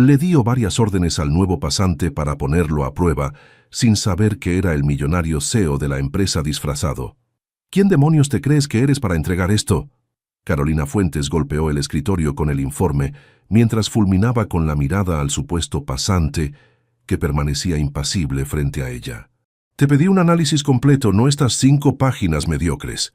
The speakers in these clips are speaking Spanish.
Le dio varias órdenes al nuevo pasante para ponerlo a prueba, sin saber que era el millonario CEO de la empresa disfrazado. ¿Quién demonios te crees que eres para entregar esto? Carolina Fuentes golpeó el escritorio con el informe, mientras fulminaba con la mirada al supuesto pasante, que permanecía impasible frente a ella. Te pedí un análisis completo, no estas 5 páginas mediocres.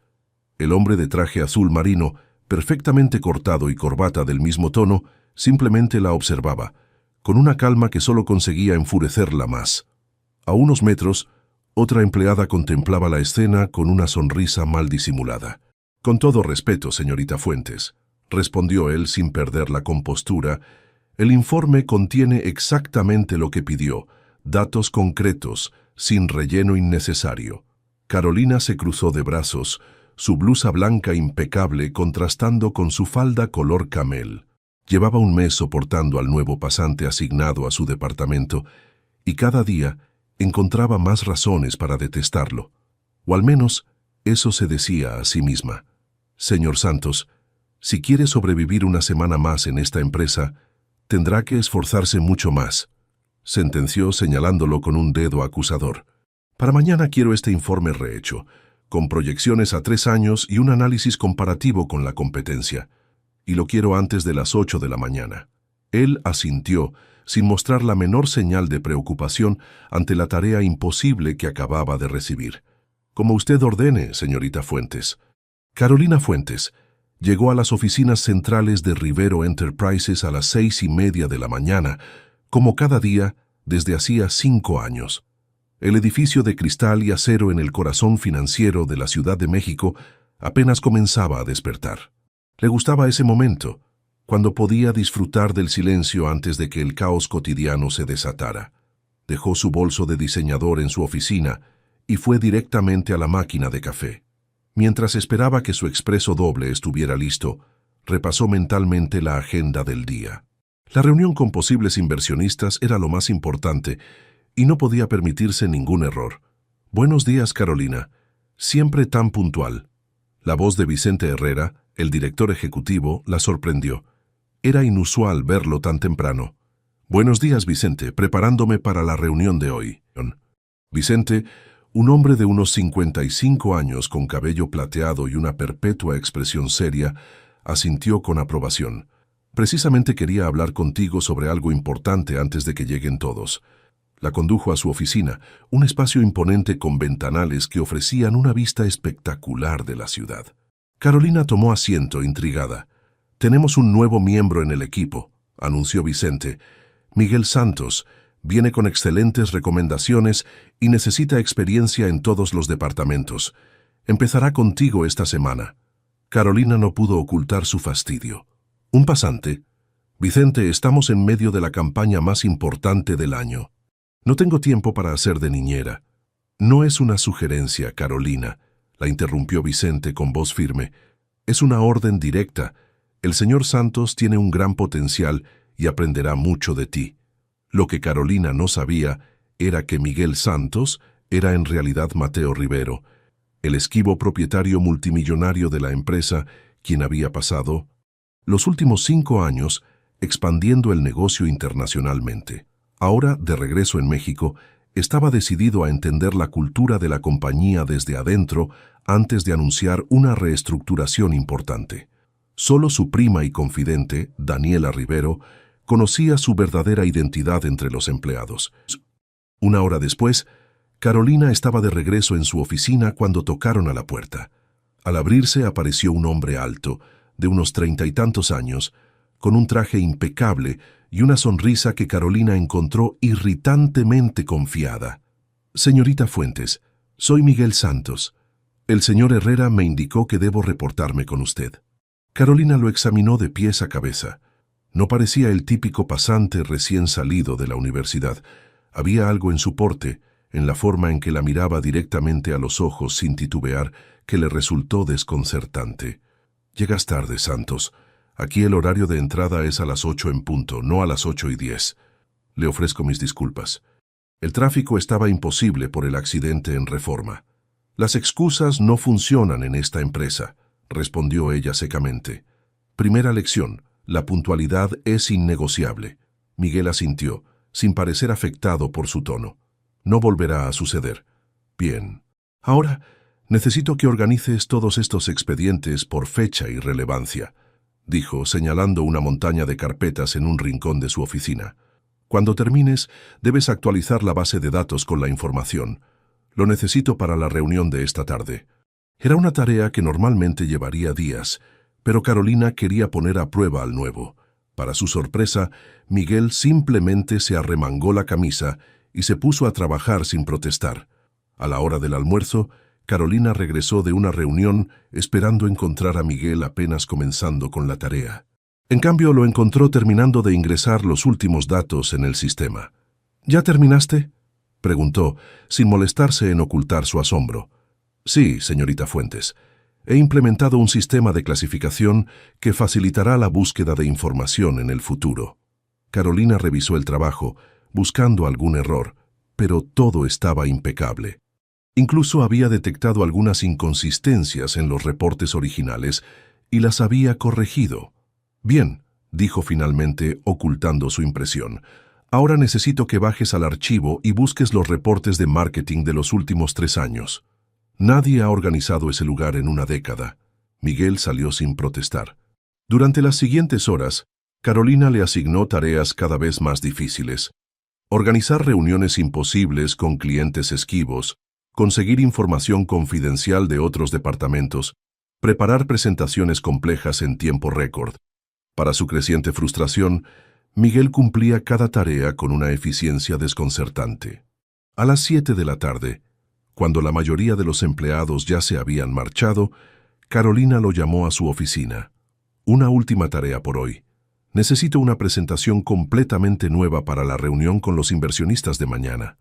El hombre de traje azul marino, perfectamente cortado y corbata del mismo tono, simplemente la observaba, con una calma que solo conseguía enfurecerla más. A unos metros, otra empleada contemplaba la escena con una sonrisa mal disimulada. Con todo respeto, señorita Fuentes, respondió él sin perder la compostura, el informe contiene exactamente lo que pidió, datos concretos, sin relleno innecesario. Carolina se cruzó de brazos, su blusa blanca impecable contrastando con su falda color camel. Llevaba un mes soportando al nuevo pasante asignado a su departamento y cada día encontraba más razones para detestarlo. O al menos eso se decía a sí misma. Señor Santos, si quiere sobrevivir una semana más en esta empresa, tendrá que esforzarse mucho más, sentenció señalándolo con un dedo acusador. Para mañana quiero este informe rehecho, con proyecciones a 3 años y un análisis comparativo con la competencia. Y lo quiero antes de las 8 de la mañana. Él asintió, sin mostrar la menor señal de preocupación ante la tarea imposible que acababa de recibir. Como usted ordene, señorita Fuentes. Carolina Fuentes llegó a las oficinas centrales de Rivero Enterprises a las 6:30 de la mañana, como cada día desde hacía 5 años. El edificio de cristal y acero en el corazón financiero de la Ciudad de México apenas comenzaba a despertar. Le gustaba ese momento, cuando podía disfrutar del silencio antes de que el caos cotidiano se desatara. Dejó su bolso de diseñador en su oficina y fue directamente a la máquina de café. Mientras esperaba que su expreso doble estuviera listo, repasó mentalmente la agenda del día. La reunión con posibles inversionistas era lo más importante y no podía permitirse ningún error. Buenos días, Carolina. Siempre tan puntual. La voz de Vicente Herrera, el director ejecutivo, la sorprendió. Era inusual verlo tan temprano. Buenos días, Vicente, preparándome para la reunión de hoy. Vicente, un hombre de unos 55 años con cabello plateado y una perpetua expresión seria, asintió con aprobación. Precisamente quería hablar contigo sobre algo importante antes de que lleguen todos. La condujo a su oficina, un espacio imponente con ventanales que ofrecían una vista espectacular de la ciudad. Carolina tomó asiento, intrigada. Tenemos un nuevo miembro en el equipo, anunció Vicente. Miguel Santos. Viene con excelentes recomendaciones y necesita experiencia en todos los departamentos. Empezará contigo esta semana. Carolina no pudo ocultar su fastidio. ¿Un pasante? Vicente, estamos en medio de la campaña más importante del año. No tengo tiempo para hacer de niñera. No es una sugerencia, Carolina, la interrumpió Vicente con voz firme. Es una orden directa. El señor Santos tiene un gran potencial y aprenderá mucho de ti. Lo que Carolina no sabía era que Miguel Santos era en realidad Mateo Rivero, el esquivo propietario multimillonario de la empresa, quien había pasado los últimos 5 años expandiendo el negocio internacionalmente. Ahora, de regreso en México, estaba decidido a entender la cultura de la compañía desde adentro antes de anunciar una reestructuración importante. Solo su prima y confidente, Daniela Rivero, conocía su verdadera identidad entre los empleados. Una hora después, Carolina estaba de regreso en su oficina cuando tocaron a la puerta. Al abrirse apareció un hombre alto, de unos 30 y tantos años, con un traje impecable y una sonrisa que Carolina encontró irritantemente confiada. Señorita Fuentes, soy Miguel Santos. El señor Herrera me indicó que debo reportarme con usted. Carolina lo examinó de pies a cabeza. No parecía el típico pasante recién salido de la universidad. Había algo en su porte, en la forma en que la miraba directamente a los ojos sin titubear, que le resultó desconcertante. Llegas tarde, Santos. Aquí el horario de entrada es a las 8 en punto, no a las 8:10. Le ofrezco mis disculpas. El tráfico estaba imposible por el accidente en Reforma. Las excusas no funcionan en esta empresa, respondió ella secamente. Primera lección, la puntualidad es innegociable. Miguel asintió, sin parecer afectado por su tono. No volverá a suceder. Bien. Ahora, necesito que organices todos estos expedientes por fecha y relevancia, dijo, señalando una montaña de carpetas en un rincón de su oficina. Cuando termines, debes actualizar la base de datos con la información. Lo necesito para la reunión de esta tarde. Era una tarea que normalmente llevaría días, pero Carolina quería poner a prueba al nuevo. Para su sorpresa, Miguel simplemente se arremangó la camisa y se puso a trabajar sin protestar. A la hora del almuerzo, Carolina regresó de una reunión esperando encontrar a Miguel apenas comenzando con la tarea. En cambio, lo encontró terminando de ingresar los últimos datos en el sistema. ¿Ya terminaste?, preguntó, sin molestarse en ocultar su asombro. Sí, señorita Fuentes. He implementado un sistema de clasificación que facilitará la búsqueda de información en el futuro. Carolina revisó el trabajo, buscando algún error, pero todo estaba impecable. Incluso había detectado algunas inconsistencias en los reportes originales y las había corregido. Bien, dijo finalmente, ocultando su impresión. Ahora necesito que bajes al archivo y busques los reportes de marketing de los últimos 3 años. Nadie ha organizado ese lugar en una década. Miguel salió sin protestar. Durante las siguientes horas, Carolina le asignó tareas cada vez más difíciles. Organizar reuniones imposibles con clientes esquivos, conseguir información confidencial de otros departamentos, preparar presentaciones complejas en tiempo récord. Para su creciente frustración, Miguel cumplía cada tarea con una eficiencia desconcertante. A las 7 de la tarde, cuando la mayoría de los empleados ya se habían marchado, Carolina lo llamó a su oficina. Una última tarea por hoy. Necesito una presentación completamente nueva para la reunión con los inversionistas de mañana.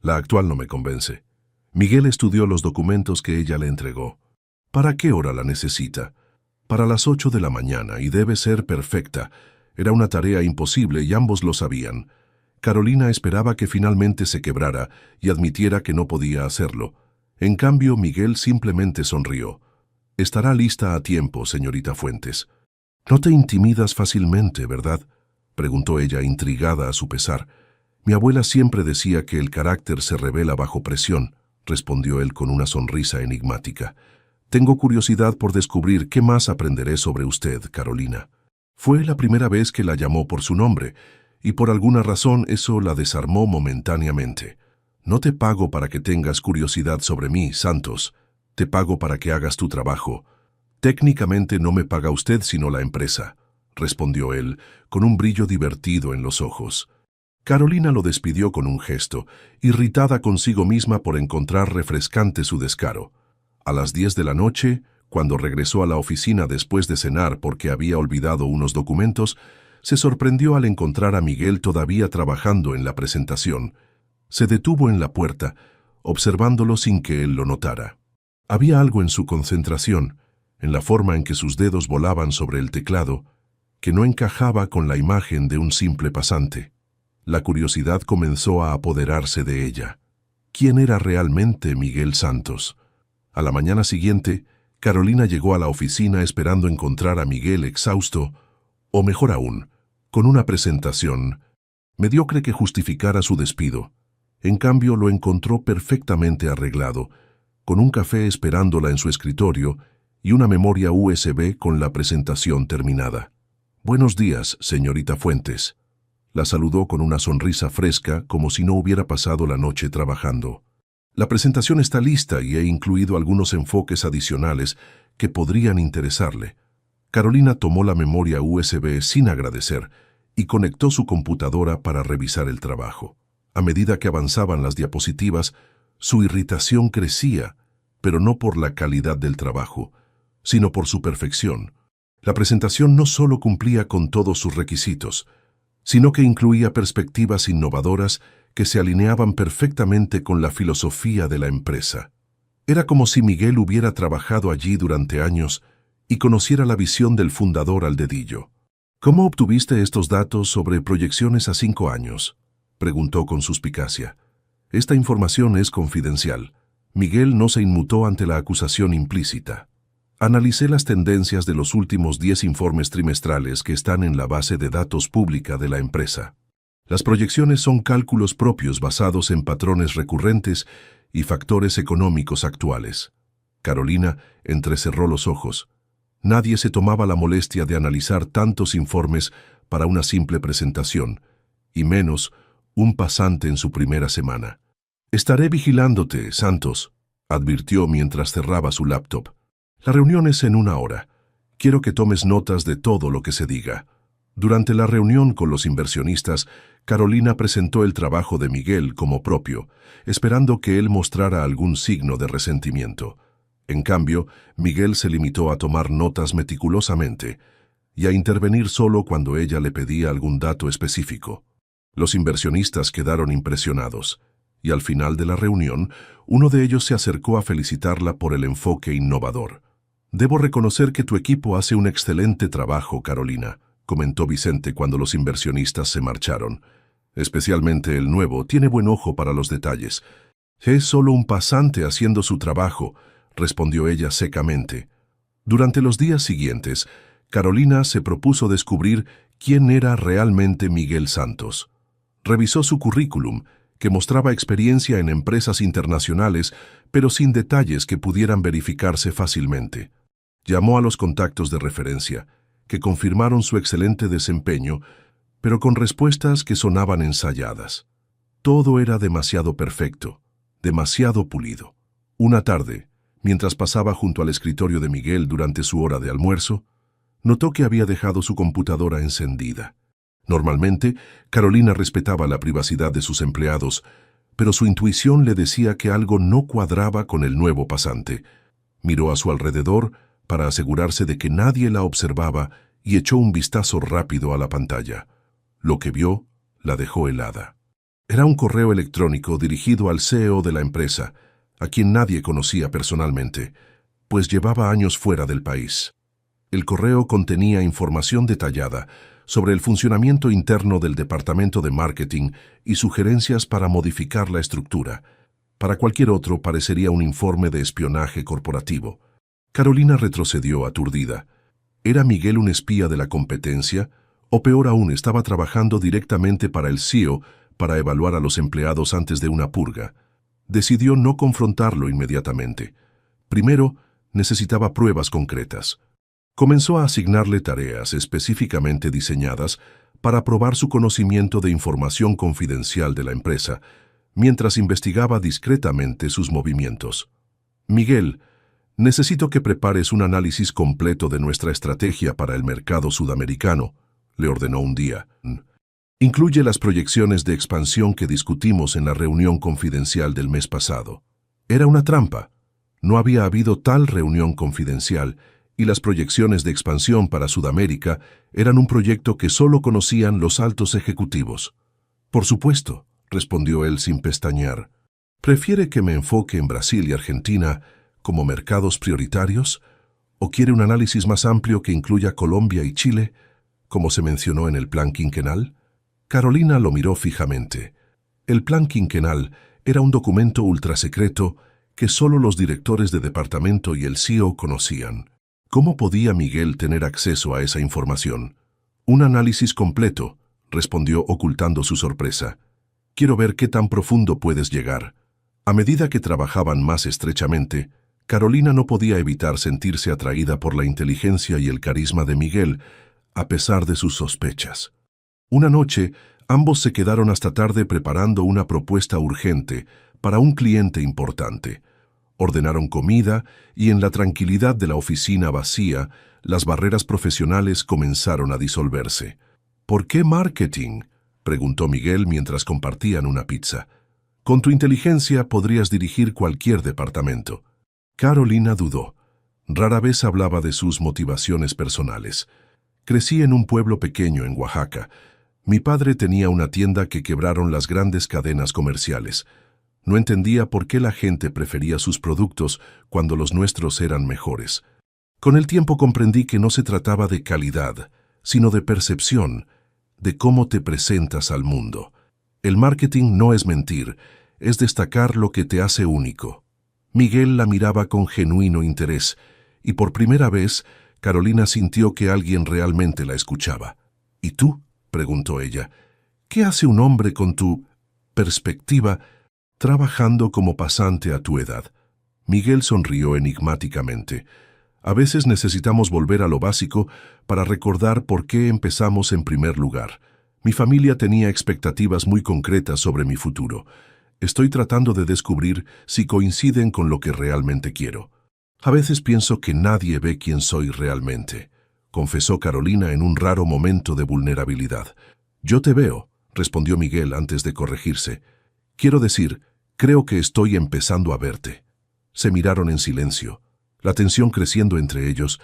La actual no me convence. Miguel estudió los documentos que ella le entregó. ¿Para qué hora la necesita? Para las 8 de la mañana, y debe ser perfecta. Era una tarea imposible y ambos lo sabían. Carolina esperaba que finalmente se quebrara y admitiera que no podía hacerlo. En cambio, Miguel simplemente sonrió. «Estará lista a tiempo, señorita Fuentes». «No te intimidas fácilmente, ¿verdad?», preguntó ella, intrigada a su pesar. «Mi abuela siempre decía que el carácter se revela bajo presión», respondió él con una sonrisa enigmática. «Tengo curiosidad por descubrir qué más aprenderé sobre usted, Carolina». Fue la primera vez que la llamó por su nombre, y por alguna razón eso la desarmó momentáneamente. «No te pago para que tengas curiosidad sobre mí, Santos. Te pago para que hagas tu trabajo. Técnicamente no me paga usted sino la empresa», respondió él, con un brillo divertido en los ojos. Carolina lo despidió con un gesto, irritada consigo misma por encontrar refrescante su descaro. A las 10 de la noche, cuando regresó a la oficina después de cenar porque había olvidado unos documentos, se sorprendió al encontrar a Miguel todavía trabajando en la presentación. Se detuvo en la puerta, observándolo sin que él lo notara. Había algo en su concentración, en la forma en que sus dedos volaban sobre el teclado, que no encajaba con la imagen de un simple pasante. La curiosidad comenzó a apoderarse de ella. ¿Quién era realmente Miguel Santos? A la mañana siguiente, Carolina llegó a la oficina esperando encontrar a Miguel exhausto, o mejor aún, con una presentación mediocre que justificara su despido. En cambio, lo encontró perfectamente arreglado, con un café esperándola en su escritorio y una memoria USB con la presentación terminada. «Buenos días, señorita Fuentes». La saludó con una sonrisa fresca, como si no hubiera pasado la noche trabajando. «La presentación está lista y he incluido algunos enfoques adicionales que podrían interesarle». Carolina tomó la memoria USB sin agradecer y conectó su computadora para revisar el trabajo. A medida que avanzaban las diapositivas, su irritación crecía, pero no por la calidad del trabajo, sino por su perfección. La presentación no solo cumplía con todos sus requisitos, sino que incluía perspectivas innovadoras que se alineaban perfectamente con la filosofía de la empresa. Era como si Miguel hubiera trabajado allí durante años y conociera la visión del fundador al dedillo. «¿Cómo obtuviste estos datos sobre proyecciones a 5 años?», preguntó con suspicacia. «Esta información es confidencial». Miguel no se inmutó ante la acusación implícita. «Analicé las tendencias de los últimos 10 informes trimestrales que están en la base de datos pública de la empresa». Las proyecciones son cálculos propios basados en patrones recurrentes y factores económicos actuales. Carolina entrecerró los ojos. Nadie se tomaba la molestia de analizar tantos informes para una simple presentación, y menos un pasante en su primera semana. «Estaré vigilándote, Santos», advirtió mientras cerraba su laptop. «La reunión es en 1 hora. Quiero que tomes notas de todo lo que se diga». Durante la reunión con los inversionistas, Carolina presentó el trabajo de Miguel como propio, esperando que él mostrara algún signo de resentimiento. En cambio, Miguel se limitó a tomar notas meticulosamente y a intervenir solo cuando ella le pedía algún dato específico. Los inversionistas quedaron impresionados, y al final de la reunión, uno de ellos se acercó a felicitarla por el enfoque innovador. «Debo reconocer que tu equipo hace un excelente trabajo, Carolina», comentó Vicente cuando los inversionistas se marcharon. «Especialmente el nuevo, tiene buen ojo para los detalles». «Es solo un pasante haciendo su trabajo», respondió ella secamente. Durante los días siguientes, Carolina se propuso descubrir quién era realmente Miguel Santos. Revisó su currículum, que mostraba experiencia en empresas internacionales, pero sin detalles que pudieran verificarse fácilmente. Llamó a los contactos de referencia, que confirmaron su excelente desempeño, pero con respuestas que sonaban ensayadas. Todo era demasiado perfecto, demasiado pulido. Una tarde, mientras pasaba junto al escritorio de Miguel durante su hora de almuerzo, notó que había dejado su computadora encendida. Normalmente, Carolina respetaba la privacidad de sus empleados, pero su intuición le decía que algo no cuadraba con el nuevo pasante. Miró a su alrededor para asegurarse de que nadie la observaba y echó un vistazo rápido a la pantalla. Lo que vio la dejó helada. Era un correo electrónico dirigido al CEO de la empresa, a quien nadie conocía personalmente, pues llevaba años fuera del país. El correo contenía información detallada sobre el funcionamiento interno del departamento de marketing y sugerencias para modificar la estructura. Para cualquier otro parecería un informe de espionaje corporativo. Carolina retrocedió aturdida. ¿Era Miguel un espía de la competencia? O peor aún, estaba trabajando directamente para el CEO para evaluar a los empleados antes de una purga. Decidió no confrontarlo inmediatamente. Primero, necesitaba pruebas concretas. Comenzó a asignarle tareas específicamente diseñadas para probar su conocimiento de información confidencial de la empresa, mientras investigaba discretamente sus movimientos. «Miguel, necesito que prepares un análisis completo de nuestra estrategia para el mercado sudamericano», le ordenó un día. «Incluye las proyecciones de expansión que discutimos en la reunión confidencial del mes pasado». Era una trampa. No había habido tal reunión confidencial, y las proyecciones de expansión para Sudamérica eran un proyecto que solo conocían los altos ejecutivos. «Por supuesto», respondió él sin pestañear. «¿Prefiere que me enfoque en Brasil y Argentina como mercados prioritarios? ¿O quiere un análisis más amplio que incluya Colombia y Chile, como se mencionó en el plan quinquenal?» Carolina lo miró fijamente. El plan quinquenal era un documento ultrasecreto que solo los directores de departamento y el CEO conocían. ¿Cómo podía Miguel tener acceso a esa información? «Un análisis completo», respondió ocultando su sorpresa. «Quiero ver qué tan profundo puedes llegar». A medida que trabajaban más estrechamente, Carolina no podía evitar sentirse atraída por la inteligencia y el carisma de Miguel, a pesar de sus sospechas. Una noche, ambos se quedaron hasta tarde preparando una propuesta urgente para un cliente importante. Ordenaron comida y en la tranquilidad de la oficina vacía, las barreras profesionales comenzaron a disolverse. «¿Por qué marketing?», preguntó Miguel mientras compartían una pizza. «Con tu inteligencia podrías dirigir cualquier departamento». Carolina dudó. Rara vez hablaba de sus motivaciones personales. «Crecí en un pueblo pequeño en Oaxaca. Mi padre tenía una tienda que quebraron las grandes cadenas comerciales. No entendía por qué la gente prefería sus productos cuando los nuestros eran mejores. Con el tiempo comprendí que no se trataba de calidad, sino de percepción, de cómo te presentas al mundo. El marketing no es mentir, es destacar lo que te hace único». Miguel la miraba con genuino interés, y por primera vez Carolina sintió que alguien realmente la escuchaba. «¿Y tú?», preguntó ella. ¿Qué hace un hombre con tu perspectiva trabajando como pasante a tu edad? Miguel sonrió enigmáticamente. A veces necesitamos volver a lo básico para recordar por qué empezamos en primer lugar. Mi familia tenía expectativas muy concretas sobre mi futuro. Estoy tratando de descubrir si coinciden con lo que realmente quiero. A veces pienso que nadie ve quién soy realmente, confesó Carolina en un raro momento de vulnerabilidad. Yo te veo, respondió Miguel antes de corregirse. Quiero decir, creo que estoy empezando a verte. Se miraron en silencio, la tensión creciendo entre ellos,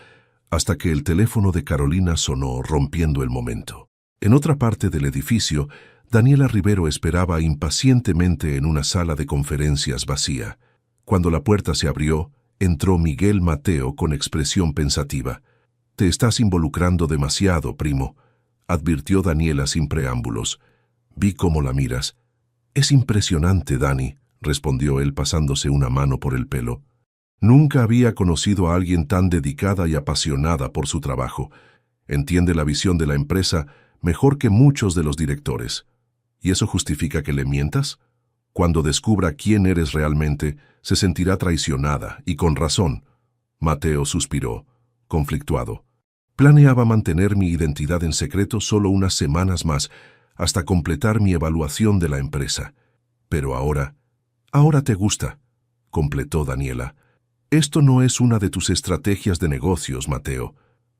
hasta que el teléfono de Carolina sonó, rompiendo el momento. En otra parte del edificio, Daniela Rivero esperaba impacientemente en una sala de conferencias vacía. Cuando la puerta se abrió, entró Miguel Mateo con expresión pensativa. «Te estás involucrando demasiado, primo», advirtió Daniela sin preámbulos. «Vi cómo la miras». «Es impresionante, Dani», respondió él pasándose una mano por el pelo. Nunca había conocido a alguien tan dedicada y apasionada por su trabajo. Entiende la visión de la empresa mejor que muchos de los directores. ¿Y eso justifica que le mientas? Cuando descubra quién eres realmente, se sentirá traicionada, y con razón. Mateo suspiró, conflictuado. Planeaba mantener mi identidad en secreto solo unas semanas más, hasta completar mi evaluación de la empresa. Pero ahora te gusta, completó Daniela. Esto no es una de tus estrategias de negocios, Mateo.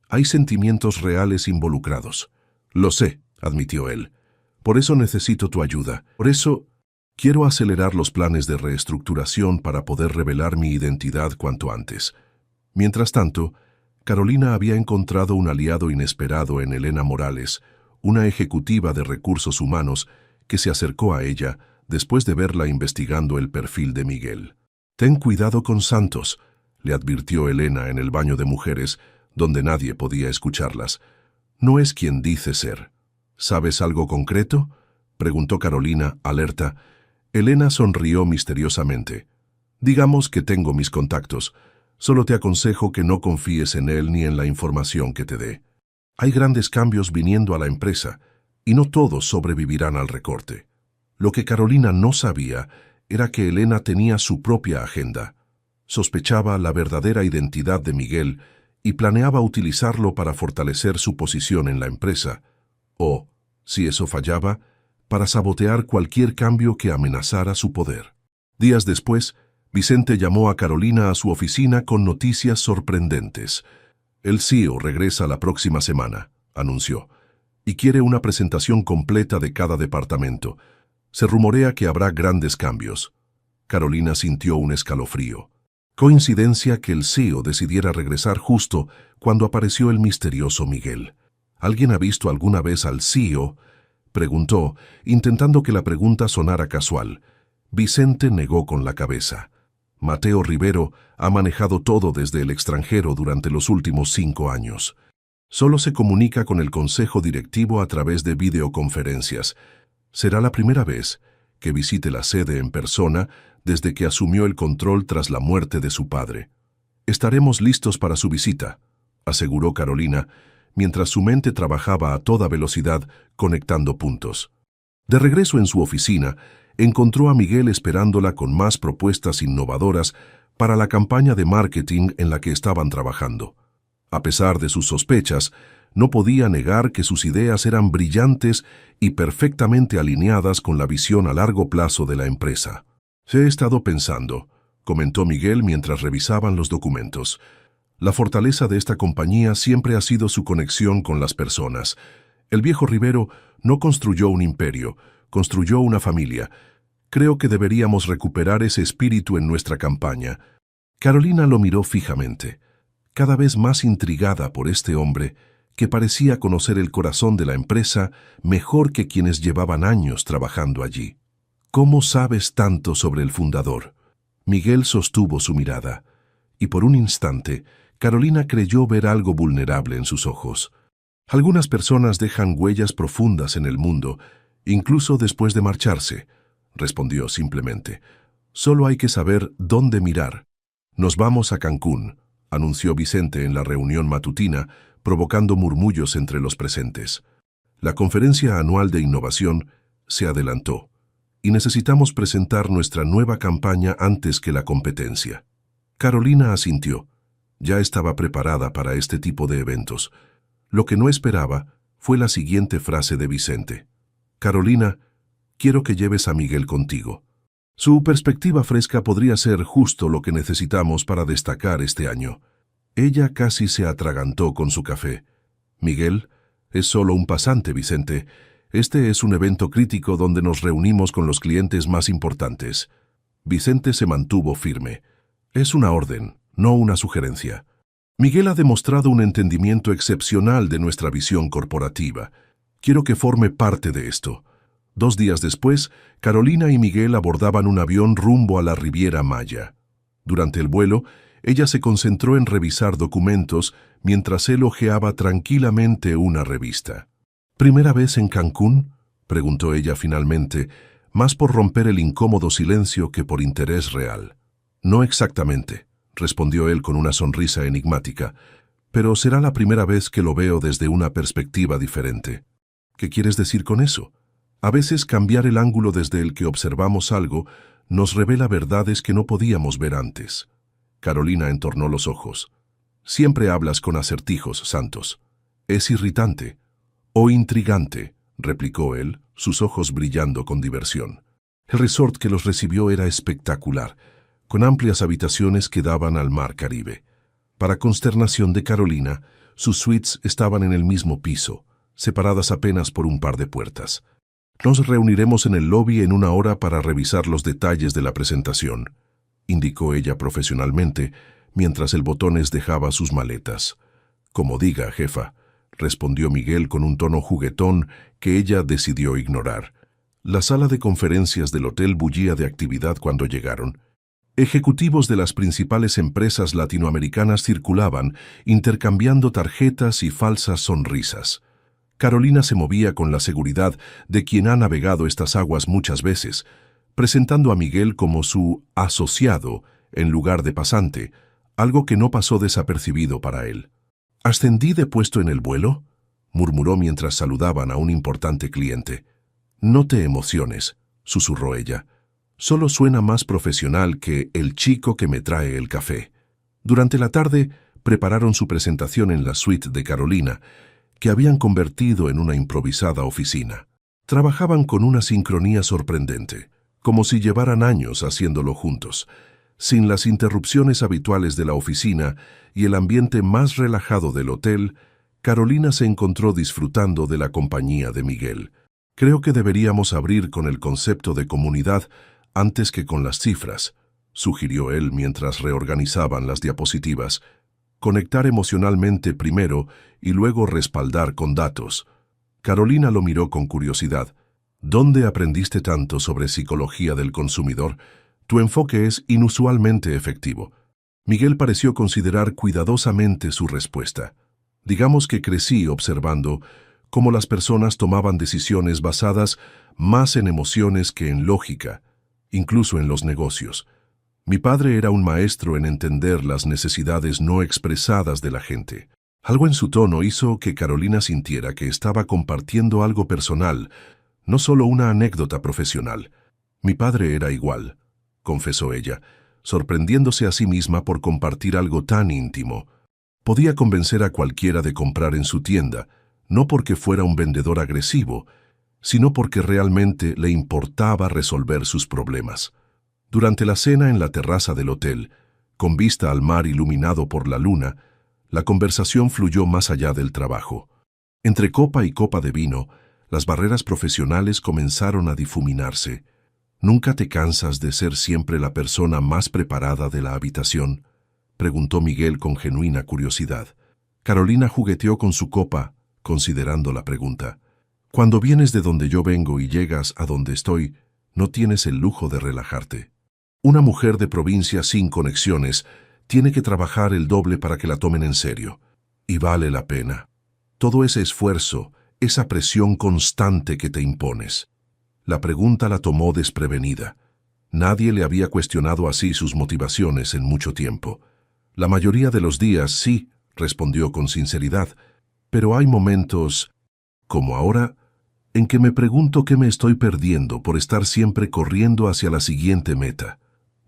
Hay sentimientos reales involucrados. Lo sé, admitió él. Por eso necesito tu ayuda. Por eso quiero acelerar los planes de reestructuración para poder revelar mi identidad cuanto antes. Mientras tanto, Carolina había encontrado un aliado inesperado en Elena Morales, una ejecutiva de recursos humanos que se acercó a ella después de verla investigando el perfil de Miguel. «Ten cuidado con Santos», le advirtió Elena en el baño de mujeres, donde nadie podía escucharlas. «No es quien dice ser». «¿Sabes algo concreto?», preguntó Carolina, alerta. Elena sonrió misteriosamente. «Digamos que tengo mis contactos. Solo te aconsejo que no confíes en él ni en la información que te dé. Hay grandes cambios viniendo a la empresa, y no todos sobrevivirán al recorte». Lo que Carolina no sabía era que Elena tenía su propia agenda. Sospechaba la verdadera identidad de Miguel y planeaba utilizarlo para fortalecer su posición en la empresa, o, si eso fallaba, para sabotear cualquier cambio que amenazara su poder. Días después, Vicente llamó a Carolina a su oficina con noticias sorprendentes. «El CEO regresa la próxima semana», anunció, «y quiere una presentación completa de cada departamento. Se rumorea que habrá grandes cambios». Carolina sintió un escalofrío. Coincidencia que el CEO decidiera regresar justo cuando apareció el misterioso Miguel. «¿Alguien ha visto alguna vez al CEO?», preguntó, intentando que la pregunta sonara casual. Vicente negó con la cabeza. «Mateo Rivero ha manejado todo desde el extranjero durante los últimos 5 años. Solo se comunica con el consejo directivo a través de videoconferencias. Será la primera vez que visite la sede en persona desde que asumió el control tras la muerte de su padre. Estaremos listos para su visita», aseguró Carolina, mientras su mente trabajaba a toda velocidad conectando puntos. De regreso en su oficina, encontró a Miguel esperándola con más propuestas innovadoras para la campaña de marketing en la que estaban trabajando. A pesar de sus sospechas, no podía negar que sus ideas eran brillantes y perfectamente alineadas con la visión a largo plazo de la empresa. «He estado pensando», comentó Miguel mientras revisaban los documentos. «La fortaleza de esta compañía siempre ha sido su conexión con las personas. El viejo Rivero no construyó un imperio, construyó una familia. Creo que deberíamos recuperar ese espíritu en nuestra campaña». Carolina lo miró fijamente, cada vez más intrigada por este hombre que parecía conocer el corazón de la empresa mejor que quienes llevaban años trabajando allí. «¿Cómo sabes tanto sobre el fundador?». Miguel sostuvo su mirada, y por un instante Carolina creyó ver algo vulnerable en sus ojos. «Algunas personas dejan huellas profundas en el mundo, incluso después de marcharse», respondió simplemente. «Solo hay que saber dónde mirar». «Nos vamos a Cancún», anunció Vicente en la reunión matutina, provocando murmullos entre los presentes. La conferencia anual de innovación se adelantó y necesitamos presentar nuestra nueva campaña antes que la competencia. Carolina asintió. Ya estaba preparada para este tipo de eventos. Lo que no esperaba fue la siguiente frase de Vicente. Carolina, quiero que lleves a Miguel contigo. Su perspectiva fresca podría ser justo lo que necesitamos para destacar este año. Ella casi se atragantó con su café. Miguel, es solo un pasante, Vicente. Este es un evento crítico donde nos reunimos con los clientes más importantes. Vicente se mantuvo firme. Es una orden, no una sugerencia. Miguel ha demostrado un entendimiento excepcional de nuestra visión corporativa. Quiero que forme parte de esto. 2 días después, Carolina y Miguel abordaban un avión rumbo a la Riviera Maya. Durante el vuelo, ella se concentró en revisar documentos mientras él hojeaba tranquilamente una revista. ¿Primera vez en Cancún?, preguntó ella finalmente, más por romper el incómodo silencio que por interés real. No exactamente, respondió él con una sonrisa enigmática, pero será la primera vez que lo veo desde una perspectiva diferente. ¿Qué quieres decir con eso? A veces cambiar el ángulo desde el que observamos algo nos revela verdades que no podíamos ver antes. Carolina entornó los ojos. Siempre hablas con acertijos, Santos. Es irritante. O intrigante, replicó él, sus ojos brillando con diversión. El resort que los recibió era espectacular, con amplias habitaciones que daban al mar Caribe. Para consternación de Carolina, sus suites estaban en el mismo piso, separadas apenas por un par de puertas. Nos reuniremos en el lobby en 1 hora para revisar los detalles de la presentación, indicó ella profesionalmente, mientras el Botones dejaba sus maletas. Como diga, jefa, respondió Miguel con un tono juguetón que ella decidió ignorar. La sala de conferencias del hotel bullía de actividad cuando llegaron. Ejecutivos de las principales empresas latinoamericanas circulaban, intercambiando tarjetas y falsas sonrisas. Carolina se movía con la seguridad de quien ha navegado estas aguas muchas veces, presentando a Miguel como su asociado en lugar de pasante, algo que no pasó desapercibido para él. «¿Ascendí de puesto en el vuelo?», murmuró mientras saludaban a un importante cliente. «No te emociones», susurró ella. «Solo suena más profesional que el chico que me trae el café». Durante la tarde prepararon su presentación en la suite de Carolina, que habían convertido en una improvisada oficina. Trabajaban con una sincronía sorprendente, como si llevaran años haciéndolo juntos, sin las interrupciones habituales de la oficina y el ambiente más relajado del hotel. Carolina se encontró disfrutando de la compañía de Miguel. «Creo que deberíamos abrir con el concepto de comunidad antes que con las cifras», sugirió él mientras reorganizaban las diapositivas. «Conectar emocionalmente primero y luego respaldar con datos». Carolina lo miró con curiosidad. «¿Dónde aprendiste tanto sobre psicología del consumidor? Tu enfoque es inusualmente efectivo». Miguel pareció considerar cuidadosamente su respuesta. «Digamos que crecí observando cómo las personas tomaban decisiones basadas más en emociones que en lógica, incluso en los negocios. Mi padre era un maestro en entender las necesidades no expresadas de la gente». Algo en su tono hizo que Carolina sintiera que estaba compartiendo algo personal, no solo una anécdota profesional. «Mi padre era igual», confesó ella, sorprendiéndose a sí misma por compartir algo tan íntimo. Podía convencer a cualquiera de comprar en su tienda, no porque fuera un vendedor agresivo, sino porque realmente le importaba resolver sus problemas. Durante la cena en la terraza del hotel, con vista al mar iluminado por la luna, la conversación fluyó más allá del trabajo. Entre copa y copa de vino, las barreras profesionales comenzaron a difuminarse. «¿Nunca te cansas de ser siempre la persona más preparada de la habitación?», preguntó Miguel con genuina curiosidad. Carolina jugueteó con su copa, considerando la pregunta. «Cuando vienes de donde yo vengo y llegas a donde estoy, no tienes el lujo de relajarte. Una mujer de provincia sin conexiones tiene que trabajar el doble para que la tomen en serio. Y vale la pena. Todo ese esfuerzo, esa presión constante que te impones». La pregunta la tomó desprevenida. Nadie le había cuestionado así sus motivaciones en mucho tiempo. «La mayoría de los días sí», respondió con sinceridad, «pero hay momentos...» como ahora, en que me pregunto qué me estoy perdiendo por estar siempre corriendo hacia la siguiente meta.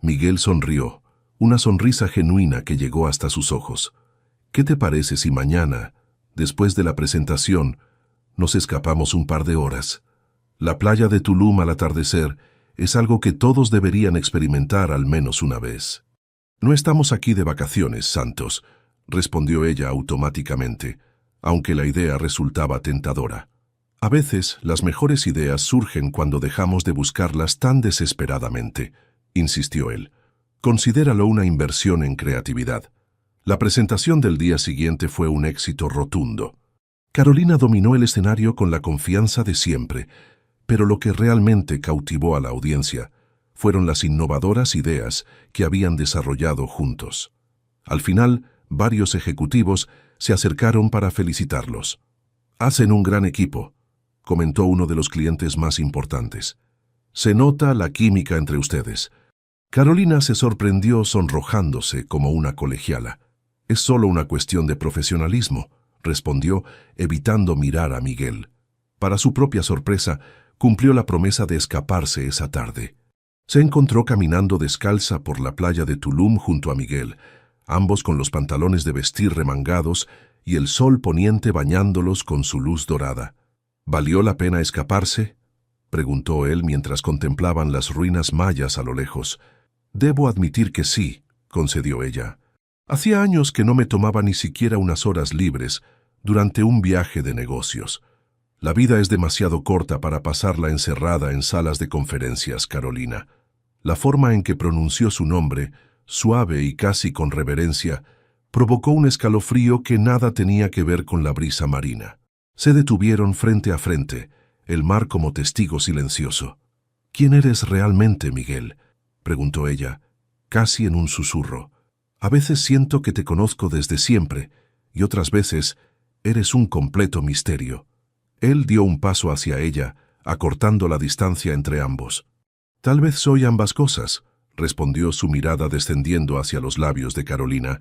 Miguel sonrió, una sonrisa genuina que llegó hasta sus ojos. ¿Qué te parece si mañana, después de la presentación, nos escapamos un par de horas? La playa de Tulum al atardecer es algo que todos deberían experimentar al menos una vez. No estamos aquí de vacaciones, Santos, respondió ella automáticamente, aunque la idea resultaba tentadora. A veces las mejores ideas surgen cuando dejamos de buscarlas tan desesperadamente, insistió él. Considéralo una inversión en creatividad. La presentación del día siguiente fue un éxito rotundo. Carolina dominó el escenario con la confianza de siempre, pero lo que realmente cautivó a la audiencia fueron las innovadoras ideas que habían desarrollado juntos. Al final, varios ejecutivos se acercaron para felicitarlos. «Hacen un gran equipo», comentó uno de los clientes más importantes. «Se nota la química entre ustedes». Carolina se sorprendió sonrojándose como una colegiala. «Es solo una cuestión de profesionalismo», respondió, evitando mirar a Miguel. Para su propia sorpresa, cumplió la promesa de escaparse esa tarde. Se encontró caminando descalza por la playa de Tulum junto a Miguel, ambos con los pantalones de vestir remangados y el sol poniente bañándolos con su luz dorada. «¿Valió la pena escaparse?», preguntó él mientras contemplaban las ruinas mayas a lo lejos. «Debo admitir que sí», concedió ella. «Hacía años que no me tomaba ni siquiera unas horas libres durante un viaje de negocios. La vida es demasiado corta para pasarla encerrada en salas de conferencias, Carolina». La forma en que pronunció su nombre, suave y casi con reverencia, provocó un escalofrío que nada tenía que ver con la brisa marina. Se detuvieron frente a frente, el mar como testigo silencioso. «¿Quién eres realmente, Miguel?», preguntó ella, casi en un susurro. «A veces siento que te conozco desde siempre, y otras veces eres un completo misterio». Él dio un paso hacia ella, acortando la distancia entre ambos. «Tal vez soy ambas cosas», respondió su mirada descendiendo hacia los labios de Carolina.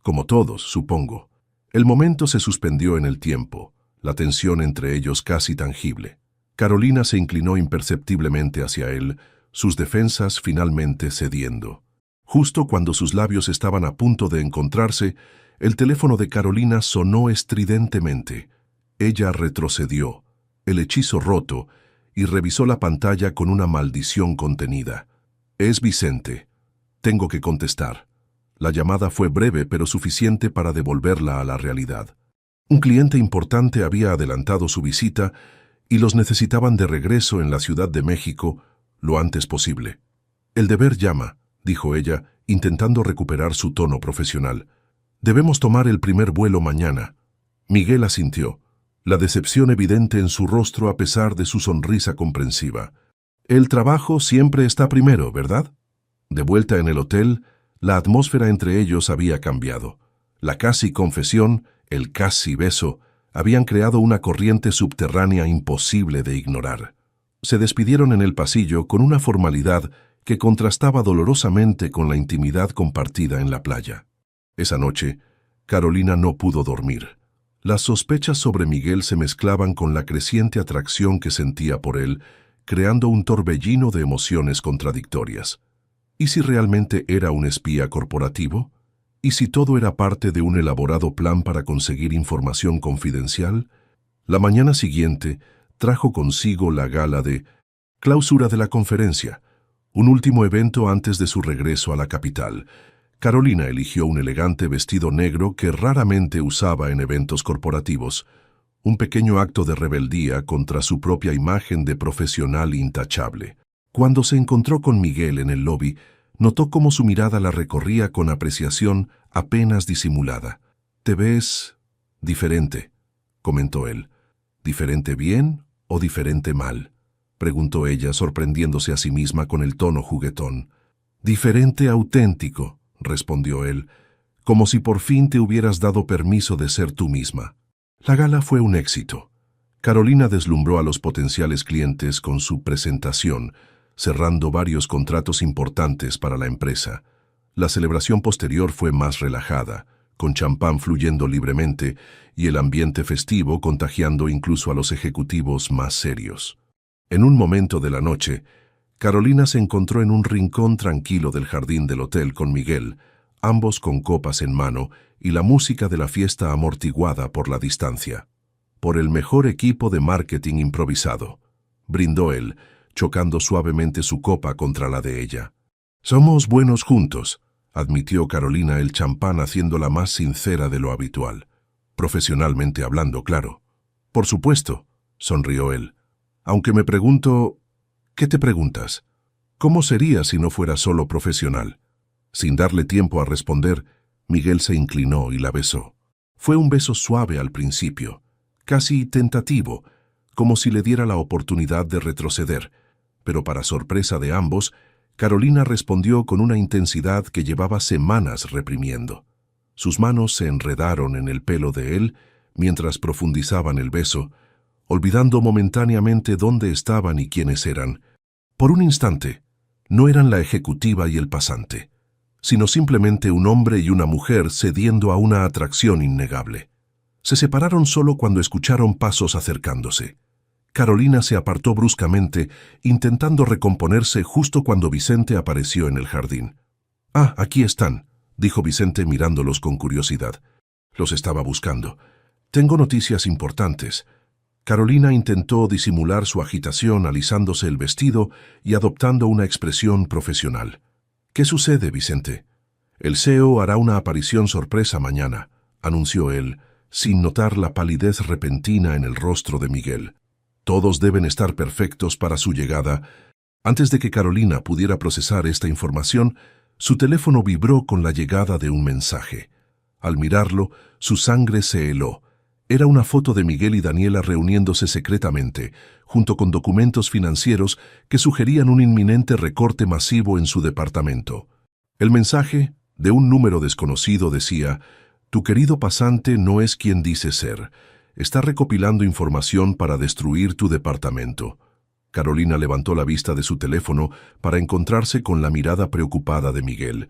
«Como todos, supongo». El momento se suspendió en el tiempo, la tensión entre ellos casi tangible. Carolina se inclinó imperceptiblemente hacia él, sus defensas finalmente cediendo. Justo cuando sus labios estaban a punto de encontrarse, el teléfono de Carolina sonó estridentemente. Ella retrocedió, el hechizo roto, y revisó la pantalla con una maldición contenida. «Es Vicente. Tengo que contestar». La llamada fue breve pero suficiente para devolverla a la realidad. Un cliente importante había adelantado su visita y los necesitaban de regreso en la Ciudad de México lo antes posible. «El deber llama», dijo ella, intentando recuperar su tono profesional. «Debemos tomar el primer vuelo mañana». Miguel asintió, la decepción evidente en su rostro a pesar de su sonrisa comprensiva. «El trabajo siempre está primero, ¿verdad?». De vuelta en el hotel, la atmósfera entre ellos había cambiado. La casi confesión, el casi beso, habían creado una corriente subterránea imposible de ignorar. Se despidieron en el pasillo con una formalidad que contrastaba dolorosamente con la intimidad compartida en la playa. Esa noche, Carolina no pudo dormir. Las sospechas sobre Miguel se mezclaban con la creciente atracción que sentía por él, creando un torbellino de emociones contradictorias. ¿Y si realmente era un espía corporativo? ¿Y si todo era parte de un elaborado plan para conseguir información confidencial? La mañana siguiente trajo consigo la gala de clausura de la conferencia, un último evento antes de su regreso a la capital. Carolina eligió un elegante vestido negro que raramente usaba en eventos corporativos, un pequeño acto de rebeldía contra su propia imagen de profesional intachable. Cuando se encontró con Miguel en el lobby, notó cómo su mirada la recorría con apreciación apenas disimulada. «Te ves diferente», comentó él. «¿Diferente bien o diferente mal?», preguntó ella, sorprendiéndose a sí misma con el tono juguetón. «Diferente auténtico», respondió él, «como si por fin te hubieras dado permiso de ser tú misma». La gala fue un éxito. Carolina deslumbró a los potenciales clientes con su presentación, cerrando varios contratos importantes para la empresa. La celebración posterior fue más relajada, con champán fluyendo libremente y el ambiente festivo contagiando incluso a los ejecutivos más serios. En un momento de la noche, Carolina se encontró en un rincón tranquilo del jardín del hotel con Miguel, ambos con copas en mano y la música de la fiesta amortiguada por la distancia. Por el mejor equipo de marketing improvisado, brindó él, chocando suavemente su copa contra la de ella. Somos buenos juntos, admitió Carolina, el champán haciéndola más sincera de lo habitual. Profesionalmente hablando, claro. Por supuesto, sonrió él. Aunque me pregunto... ¿Qué te preguntas? ¿Cómo sería si no fuera solo profesional? Sin darle tiempo a responder, Miguel se inclinó y la besó. Fue un beso suave al principio, casi tentativo, como si le diera la oportunidad de retroceder, pero para sorpresa de ambos, Carolina respondió con una intensidad que llevaba semanas reprimiendo. Sus manos se enredaron en el pelo de él mientras profundizaban el beso, olvidando momentáneamente dónde estaban y quiénes eran. Por un instante, no eran la ejecutiva y el pasante, sino simplemente un hombre y una mujer cediendo a una atracción innegable. Se separaron solo cuando escucharon pasos acercándose. Carolina se apartó bruscamente, intentando recomponerse justo cuando Vicente apareció en el jardín. «Ah, aquí están», dijo Vicente mirándolos con curiosidad. «Los estaba buscando. Tengo noticias importantes». Carolina intentó disimular su agitación alisándose el vestido y adoptando una expresión profesional. «¿Qué sucede, Vicente?» «El CEO hará una aparición sorpresa mañana», anunció él, sin notar la palidez repentina en el rostro de Miguel. Todos deben estar perfectos para su llegada. Antes de que Carolina pudiera procesar esta información, su teléfono vibró con la llegada de un mensaje. Al mirarlo, su sangre se heló. Era una foto de Miguel y Daniela reuniéndose secretamente, junto con documentos financieros que sugerían un inminente recorte masivo en su departamento. El mensaje, de un número desconocido, decía: «Tu querido pasante no es quien dice ser. Está recopilando información para destruir tu departamento». Carolina levantó la vista de su teléfono para encontrarse con la mirada preocupada de Miguel.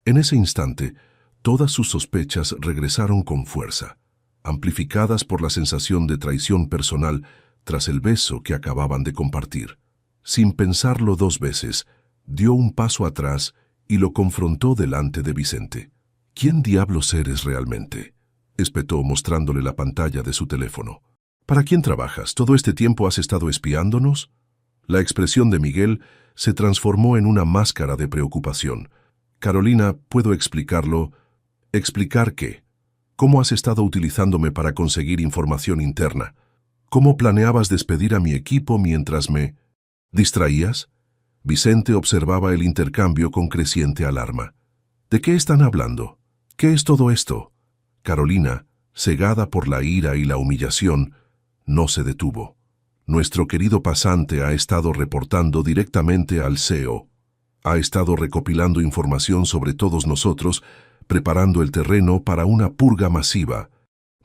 En ese instante, todas sus sospechas regresaron con fuerza, amplificadas por la sensación de traición personal tras el beso que acababan de compartir. Sin pensarlo dos veces, dio un paso atrás y lo confrontó delante de Vicente. «¿Quién diablos eres realmente?», espetó mostrándole la pantalla de su teléfono. «¿Para quién trabajas? ¿Todo este tiempo has estado espiándonos?». La expresión de Miguel se transformó en una máscara de preocupación. «Carolina, ¿puedo explicarlo?» «¿Explicar qué? ¿Cómo has estado utilizándome para conseguir información interna? ¿Cómo planeabas despedir a mi equipo mientras me distraías?». Vicente observaba el intercambio con creciente alarma. «¿De qué están hablando? ¿Qué es todo esto?». Carolina, cegada por la ira y la humillación, no se detuvo. «Nuestro querido pasante ha estado reportando directamente al CEO. Ha estado recopilando información sobre todos nosotros, preparando el terreno para una purga masiva».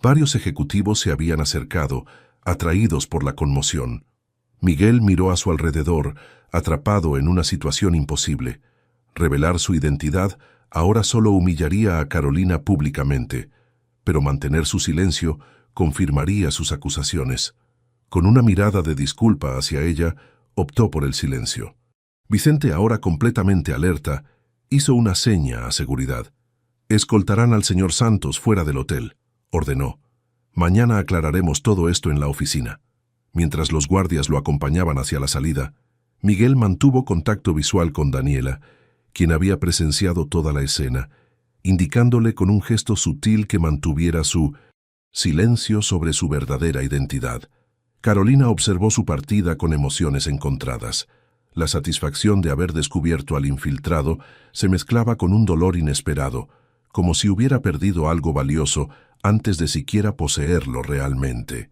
Varios ejecutivos se habían acercado, atraídos por la conmoción. Miguel miró a su alrededor, atrapado en una situación imposible. Revelar su identidad ahora solo humillaría a Carolina públicamente, pero mantener su silencio confirmaría sus acusaciones. Con una mirada de disculpa hacia ella, optó por el silencio. Vicente, ahora completamente alerta, hizo una seña a seguridad. «Escoltarán al señor Santos fuera del hotel», ordenó. «Mañana aclararemos todo esto en la oficina». Mientras los guardias lo acompañaban hacia la salida, Miguel mantuvo contacto visual con Daniela, quien había presenciado toda la escena, indicándole con un gesto sutil que mantuviera su silencio sobre su verdadera identidad. Carolina observó su partida con emociones encontradas. La satisfacción de haber descubierto al infiltrado se mezclaba con un dolor inesperado, como si hubiera perdido algo valioso antes de siquiera poseerlo realmente.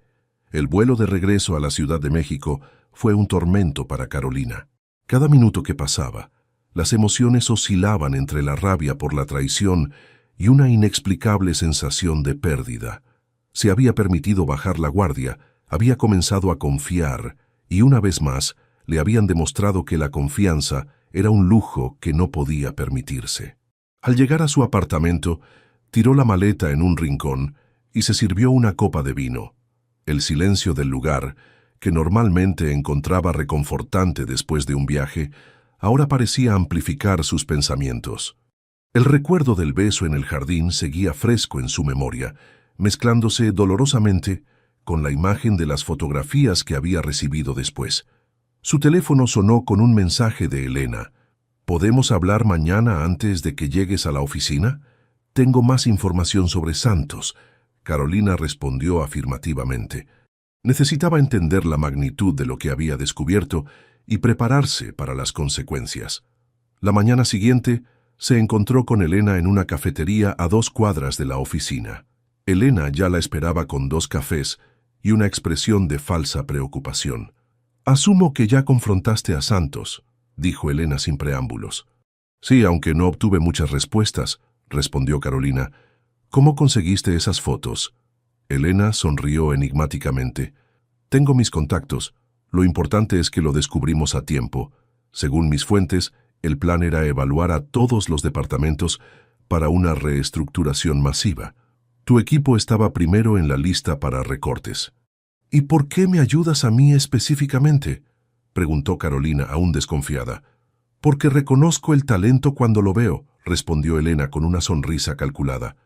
El vuelo de regreso a la Ciudad de México fue un tormento para Carolina. Cada minuto que pasaba, las emociones oscilaban entre la rabia por la traición y una inexplicable sensación de pérdida. Se había permitido bajar la guardia, había comenzado a confiar, y una vez más le habían demostrado que la confianza era un lujo que no podía permitirse. Al llegar a su apartamento, Tiró la maleta en un rincón y se sirvió una copa de vino. El silencio del lugar, que normalmente encontraba reconfortante después de un viaje, ahora parecía amplificar sus pensamientos. El recuerdo del beso en el jardín seguía fresco en su memoria, mezclándose dolorosamente con la imagen de las fotografías que había recibido después. Su teléfono sonó con un mensaje de Elena. ¿Podemos hablar mañana antes de que llegues a la oficina? Tengo más información sobre Santos. Carolina respondió afirmativamente. Necesitaba entender la magnitud de lo que había descubierto y prepararse para las consecuencias. La mañana siguiente, se encontró con Elena en una cafetería a 2 cuadras de la oficina. Elena ya la esperaba con 2 cafés y una expresión de falsa preocupación. «Asumo que ya confrontaste a Santos», dijo Elena sin preámbulos. «Sí, aunque no obtuve muchas respuestas», respondió Carolina. «¿Cómo conseguiste esas fotos?» Elena sonrió enigmáticamente. «Tengo mis contactos. Lo importante es que lo descubrimos a tiempo. Según mis fuentes, el plan era evaluar a todos los departamentos para una reestructuración masiva. Tu equipo estaba primero en la lista para recortes». «¿Y por qué me ayudas a mí específicamente?», preguntó Carolina, aún desconfiada. «Porque reconozco el talento cuando lo veo», respondió Elena con una sonrisa calculada.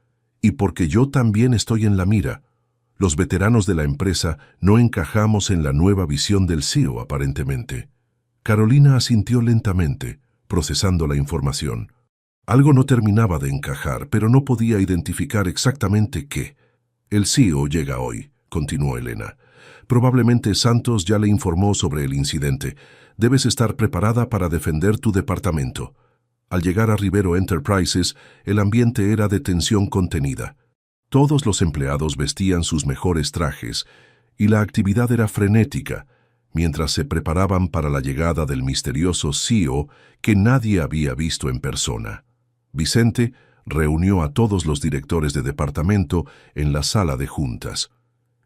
«Y porque yo también estoy en la mira. Los veteranos de la empresa no encajamos en la nueva visión del CEO, aparentemente». Carolina asintió lentamente, procesando la información. Algo no terminaba de encajar, pero no podía identificar exactamente qué. «El CEO llega hoy», continuó Elena. «Probablemente Santos ya le informó sobre el incidente. Debes estar preparada para defender tu departamento». Al llegar a Rivero Enterprises, el ambiente era de tensión contenida. Todos los empleados vestían sus mejores trajes y la actividad era frenética, mientras se preparaban para la llegada del misterioso CEO que nadie había visto en persona. Vicente reunió a todos los directores de departamento en la sala de juntas.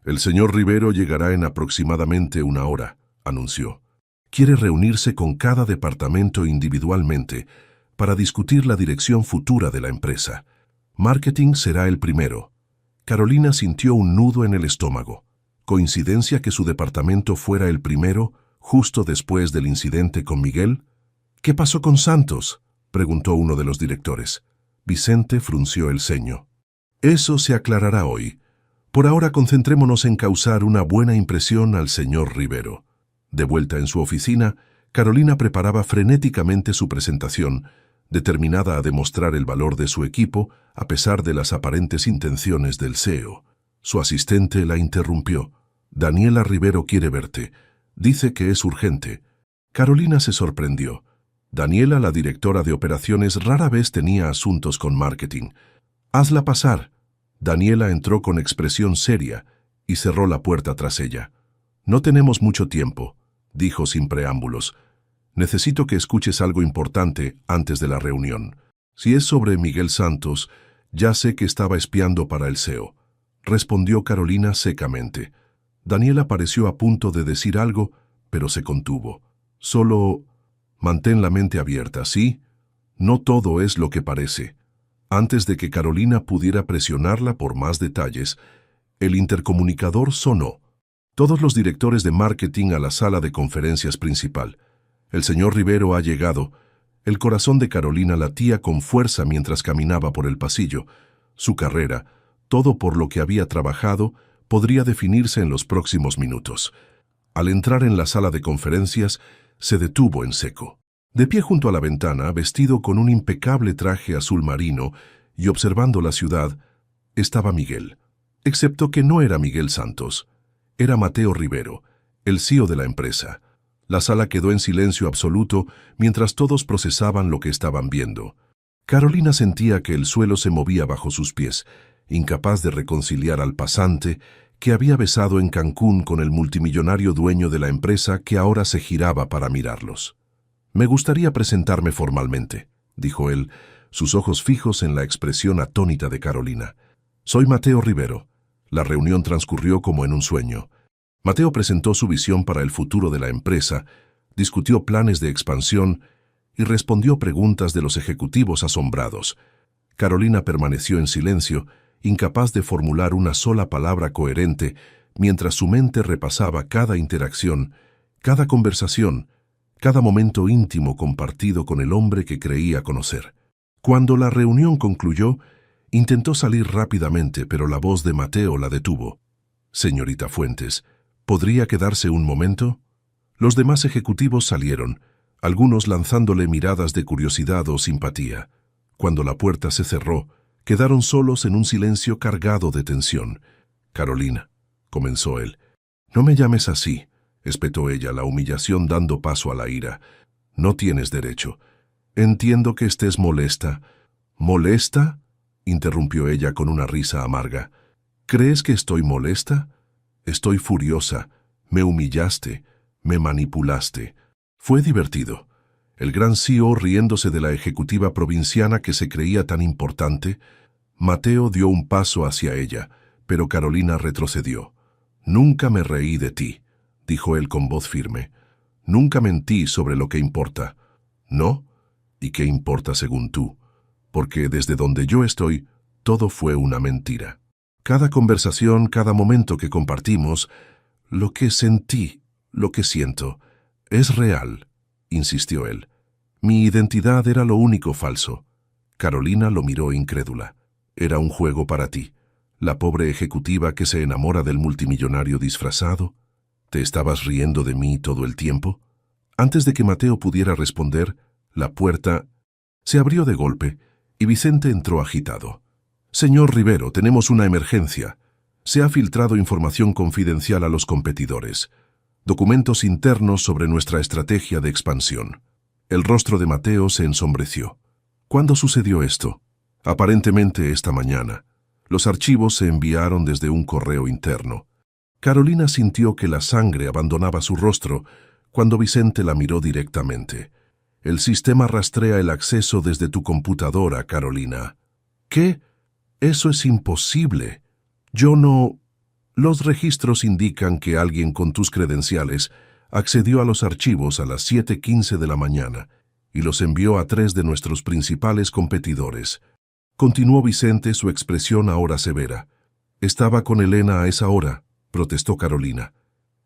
«El señor Rivero llegará en aproximadamente 1 hora», anunció. «Quiere reunirse con cada departamento individualmente para discutir la dirección futura de la empresa. Marketing será el primero». Carolina sintió un nudo en el estómago. ¿Coincidencia que su departamento fuera el primero, justo después del incidente con Miguel? «¿Qué pasó con Santos?», preguntó uno de los directores. Vicente frunció el ceño. «Eso se aclarará hoy. Por ahora concentrémonos en causar una buena impresión al señor Rivero». De vuelta en su oficina, Carolina preparaba frenéticamente su presentación, determinada a demostrar el valor de su equipo a pesar de las aparentes intenciones del CEO. Su asistente la interrumpió. «Daniela Rivero quiere verte. Dice que es urgente». Carolina se sorprendió. Daniela, la directora de operaciones, rara vez tenía asuntos con marketing. «Hazla pasar». Daniela entró con expresión seria y cerró la puerta tras ella. «No tenemos mucho tiempo», dijo sin preámbulos. «Necesito que escuches algo importante antes de la reunión. Si es sobre Miguel Santos, ya sé que estaba espiando para el CEO», respondió Carolina secamente. Daniela pareció a punto de decir algo, pero se contuvo. «Solo mantén la mente abierta, ¿sí? No todo es lo que parece». Antes de que Carolina pudiera presionarla por más detalles, el intercomunicador sonó. Todos los directores de marketing a la sala de conferencias principal. «El señor Rivero ha llegado». El corazón de Carolina latía con fuerza mientras caminaba por el pasillo. Su carrera, todo por lo que había trabajado, podría definirse en los próximos minutos. Al entrar en la sala de conferencias, se detuvo en seco. De pie junto a la ventana, vestido con un impecable traje azul marino y observando la ciudad, estaba Miguel. Excepto que no era Miguel Santos. Era Mateo Rivero, el CEO de la empresa. La sala quedó en silencio absoluto mientras todos procesaban lo que estaban viendo. Carolina sentía que el suelo se movía bajo sus pies, incapaz de reconciliar al pasante que había besado en Cancún con el multimillonario dueño de la empresa que ahora se giraba para mirarlos. «Me gustaría presentarme formalmente», dijo él, sus ojos fijos en la expresión atónita de Carolina. «Soy Mateo Rivero». La reunión transcurrió como en un sueño. Mateo presentó su visión para el futuro de la empresa, discutió planes de expansión y respondió preguntas de los ejecutivos asombrados. Carolina permaneció en silencio, incapaz de formular una sola palabra coherente, mientras su mente repasaba cada interacción, cada conversación, cada momento íntimo compartido con el hombre que creía conocer. Cuando la reunión concluyó, intentó salir rápidamente, pero la voz de Mateo la detuvo. «Señorita Fuentes, ¿podría quedarse un momento?» Los demás ejecutivos salieron, algunos lanzándole miradas de curiosidad o simpatía. Cuando la puerta se cerró, quedaron solos en un silencio cargado de tensión. «Carolina», comenzó él. «No me llames así», espetó ella, la humillación dando paso a la ira. «No tienes derecho. Entiendo que estés molesta». «¿Molesta?», interrumpió ella con una risa amarga. «¿Crees que estoy molesta? Estoy furiosa. Me humillaste. Me manipulaste». Fue divertido. El gran CEO riéndose de la ejecutiva provinciana que se creía tan importante. Mateo dio un paso hacia ella, pero Carolina retrocedió. «Nunca me reí de ti», dijo él con voz firme. «Nunca mentí sobre lo que importa». «¿No? ¿Y qué importa según tú? Porque desde donde yo estoy, todo fue una mentira. Cada conversación, cada momento que compartimos, lo que sentí, lo que siento, es real», insistió él. «Mi identidad era lo único falso». Carolina lo miró incrédula. «¿Era un juego para ti? ¿La pobre ejecutiva que se enamora del multimillonario disfrazado? ¿Te estabas riendo de mí todo el tiempo?» Antes de que Mateo pudiera responder, la puerta se abrió de golpe y Vicente entró agitado. «Señor Rivero, tenemos una emergencia. Se ha filtrado información confidencial a los competidores. Documentos internos sobre nuestra estrategia de expansión». El rostro de Mateo se ensombreció. «¿Cuándo sucedió esto?» «Aparentemente esta mañana. Los archivos se enviaron desde un correo interno». Carolina sintió que la sangre abandonaba su rostro cuando Vicente la miró directamente. «El sistema rastrea el acceso desde tu computadora, Carolina». «¿Qué? Eso es imposible. Yo no...» «Los registros indican que alguien con tus credenciales accedió a los archivos a las 7:15 de la mañana y los envió a 3 de nuestros principales competidores». Continuó Vicente, su expresión ahora severa. «Estaba con Elena a esa hora», protestó Carolina.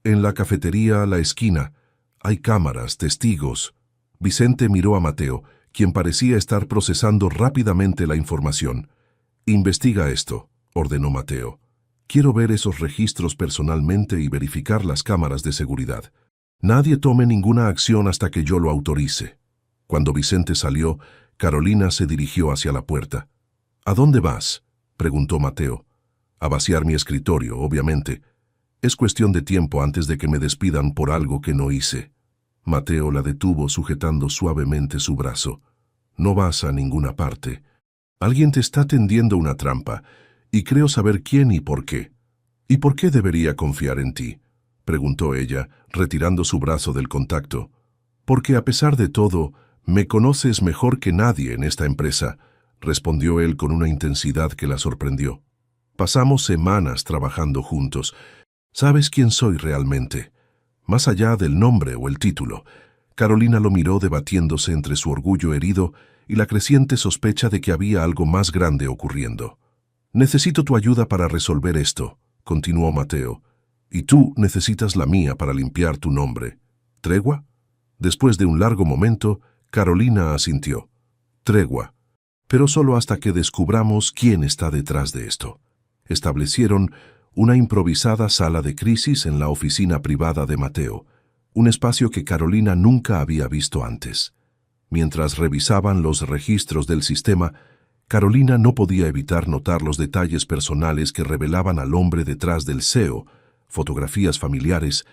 «En la cafetería a la esquina. Hay cámaras, testigos». Vicente miró a Mateo, quien parecía estar procesando rápidamente la información. «Investiga esto», ordenó Mateo. «Quiero ver esos registros personalmente y verificar las cámaras de seguridad. Nadie tome ninguna acción hasta que yo lo autorice». Cuando Vicente salió, Carolina se dirigió hacia la puerta. «¿A dónde vas?», preguntó Mateo. «A vaciar mi escritorio, obviamente. Es cuestión de tiempo antes de que me despidan por algo que no hice». Mateo la detuvo sujetando suavemente su brazo. «No vas a ninguna parte. Alguien te está tendiendo una trampa, y creo saber quién y por qué». «¿Y por qué debería confiar en ti?», preguntó ella, retirando su brazo del contacto. «Porque a pesar de todo, me conoces mejor que nadie en esta empresa», respondió él con una intensidad que la sorprendió. «Pasamos semanas trabajando juntos. Sabes quién soy realmente. Más allá del nombre o el título». Carolina lo miró debatiéndose entre su orgullo herido y la creciente sospecha de que había algo más grande ocurriendo. «Necesito tu ayuda para resolver esto», continuó Mateo. «Y tú necesitas la mía para limpiar tu nombre. ¿Tregua?». Después de un largo momento, Carolina asintió. «Tregua. Pero solo hasta que descubramos quién está detrás de esto». Establecieron una improvisada sala de crisis en la oficina privada de Mateo, un espacio que Carolina nunca había visto antes. Mientras revisaban los registros del sistema, Carolina no podía evitar notar los detalles personales que revelaban al hombre detrás del CEO, fotografías familiares,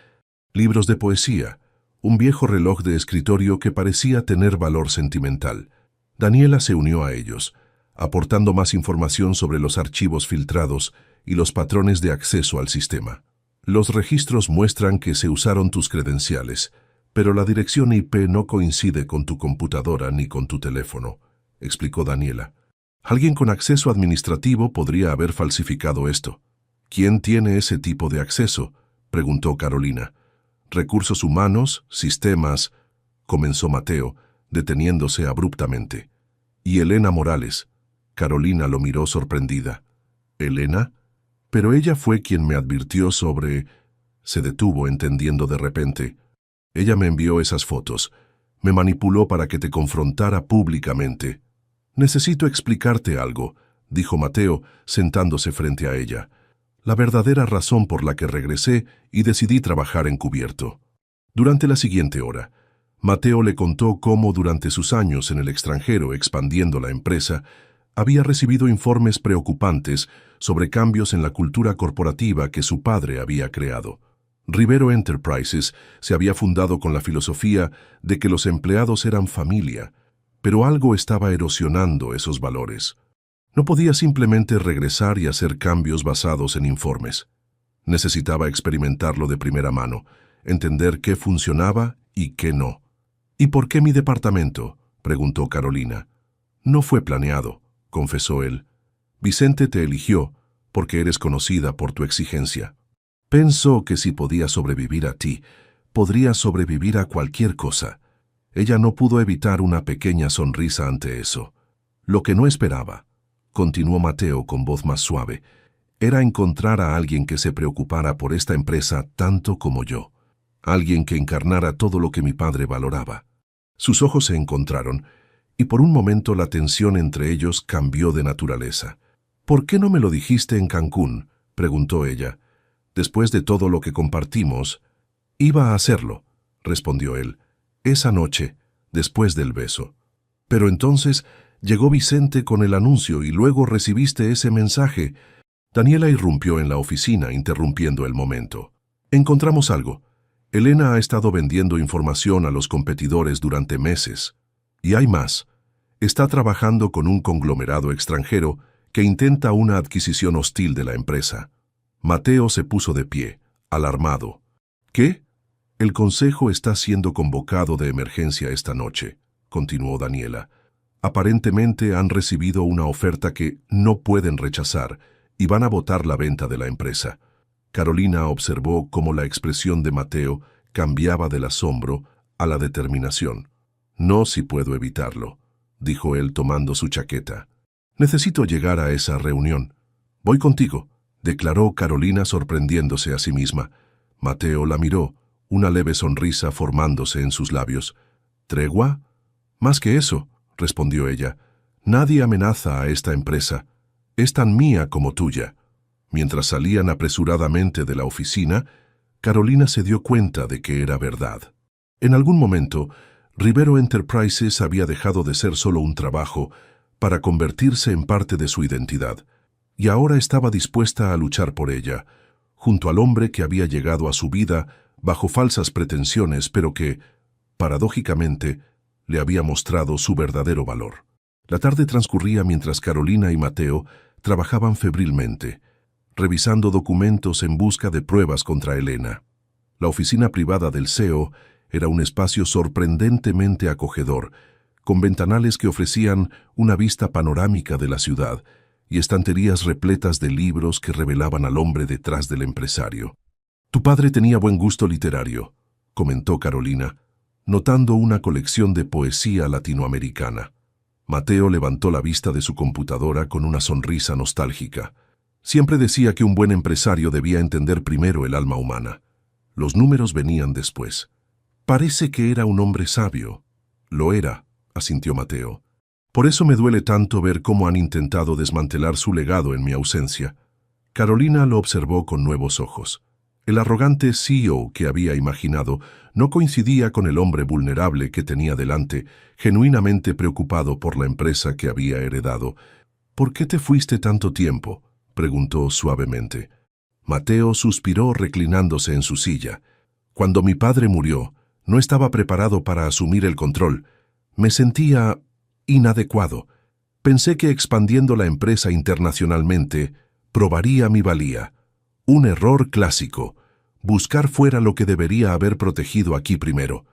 libros de poesía, un viejo reloj de escritorio que parecía tener valor sentimental. Daniela se unió a ellos, aportando más información sobre los archivos filtrados y los patrones de acceso al sistema. «Los registros muestran que se usaron tus credenciales, pero la dirección IP no coincide con tu computadora ni con tu teléfono», explicó Daniela. «Alguien con acceso administrativo podría haber falsificado esto». «¿Quién tiene ese tipo de acceso?», preguntó Carolina. «Recursos humanos, sistemas», comenzó Mateo, deteniéndose abruptamente. «Y Elena Morales». Carolina lo miró sorprendida. ¿Elena? Pero ella fue quien me advirtió sobre... Se detuvo entendiendo de repente. Ella me envió esas fotos. Me manipuló para que te confrontara públicamente. Necesito explicarte algo, dijo Mateo, sentándose frente a ella. La verdadera razón por la que regresé y decidí trabajar encubierto. Durante la siguiente hora, Mateo le contó cómo durante sus años en el extranjero expandiendo la empresa, había recibido informes preocupantes sobre cambios en la cultura corporativa que su padre había creado. Rivero Enterprises se había fundado con la filosofía de que los empleados eran familia, pero algo estaba erosionando esos valores. No podía simplemente regresar y hacer cambios basados en informes. Necesitaba experimentarlo de primera mano, entender qué funcionaba y qué no. ¿Y por qué mi departamento?, preguntó Carolina. No fue planeado, confesó él. Vicente te eligió porque eres conocida por tu exigencia. Pensó que si podía sobrevivir a ti, podría sobrevivir a cualquier cosa. Ella no pudo evitar una pequeña sonrisa ante eso. Lo que no esperaba, continuó Mateo con voz más suave, era encontrar a alguien que se preocupara por esta empresa tanto como yo. Alguien que encarnara todo lo que mi padre valoraba. Sus ojos se encontraron, y por un momento la tensión entre ellos cambió de naturaleza. ¿Por qué no me lo dijiste en Cancún?, preguntó ella. Después de todo lo que compartimos, iba a hacerlo, respondió él, esa noche, después del beso. Pero entonces llegó Vicente con el anuncio y luego recibiste ese mensaje. Daniela irrumpió en la oficina, interrumpiendo el momento. Encontramos algo. Elena ha estado vendiendo información a los competidores durante meses. Y hay más. Está trabajando con un conglomerado extranjero que intenta una adquisición hostil de la empresa. Mateo se puso de pie, alarmado. ¿Qué? El consejo está siendo convocado de emergencia esta noche, continuó Daniela. Aparentemente han recibido una oferta que no pueden rechazar y van a votar la venta de la empresa. Carolina observó cómo la expresión de Mateo cambiaba del asombro a la determinación. No si puedo evitarlo, dijo él tomando su chaqueta. Necesito llegar a esa reunión. Voy contigo, declaró Carolina sorprendiéndose a sí misma. Mateo la miró, una leve sonrisa formándose en sus labios. ¿Tregua? Más que eso, respondió ella. Nadie amenaza a esta empresa. Es tan mía como tuya. Mientras salían apresuradamente de la oficina, Carolina se dio cuenta de que era verdad. En algún momento, Rivero Enterprises había dejado de ser solo un trabajo para convertirse en parte de su identidad, y ahora estaba dispuesta a luchar por ella, junto al hombre que había llegado a su vida bajo falsas pretensiones, pero que, paradójicamente, le había mostrado su verdadero valor. La tarde transcurría mientras Carolina y Mateo trabajaban febrilmente, revisando documentos en busca de pruebas contra Elena. La oficina privada del CEO era un espacio sorprendentemente acogedor, con ventanales que ofrecían una vista panorámica de la ciudad y estanterías repletas de libros que revelaban al hombre detrás del empresario. «Tu padre tenía buen gusto literario», comentó Carolina, notando una colección de poesía latinoamericana. Mateo levantó la vista de su computadora con una sonrisa nostálgica. Siempre decía que un buen empresario debía entender primero el alma humana. Los números venían después. Parece que era un hombre sabio. Lo era, asintió Mateo. Por eso me duele tanto ver cómo han intentado desmantelar su legado en mi ausencia. Carolina lo observó con nuevos ojos. El arrogante CEO que había imaginado no coincidía con el hombre vulnerable que tenía delante, genuinamente preocupado por la empresa que había heredado. «¿Por qué te fuiste tanto tiempo?», preguntó suavemente. Mateo suspiró reclinándose en su silla. «Cuando mi padre murió, no estaba preparado para asumir el control. Me sentía inadecuado. Pensé que expandiendo la empresa internacionalmente probaría mi valía. Un error clásico. Buscar fuera lo que debería haber protegido aquí primero».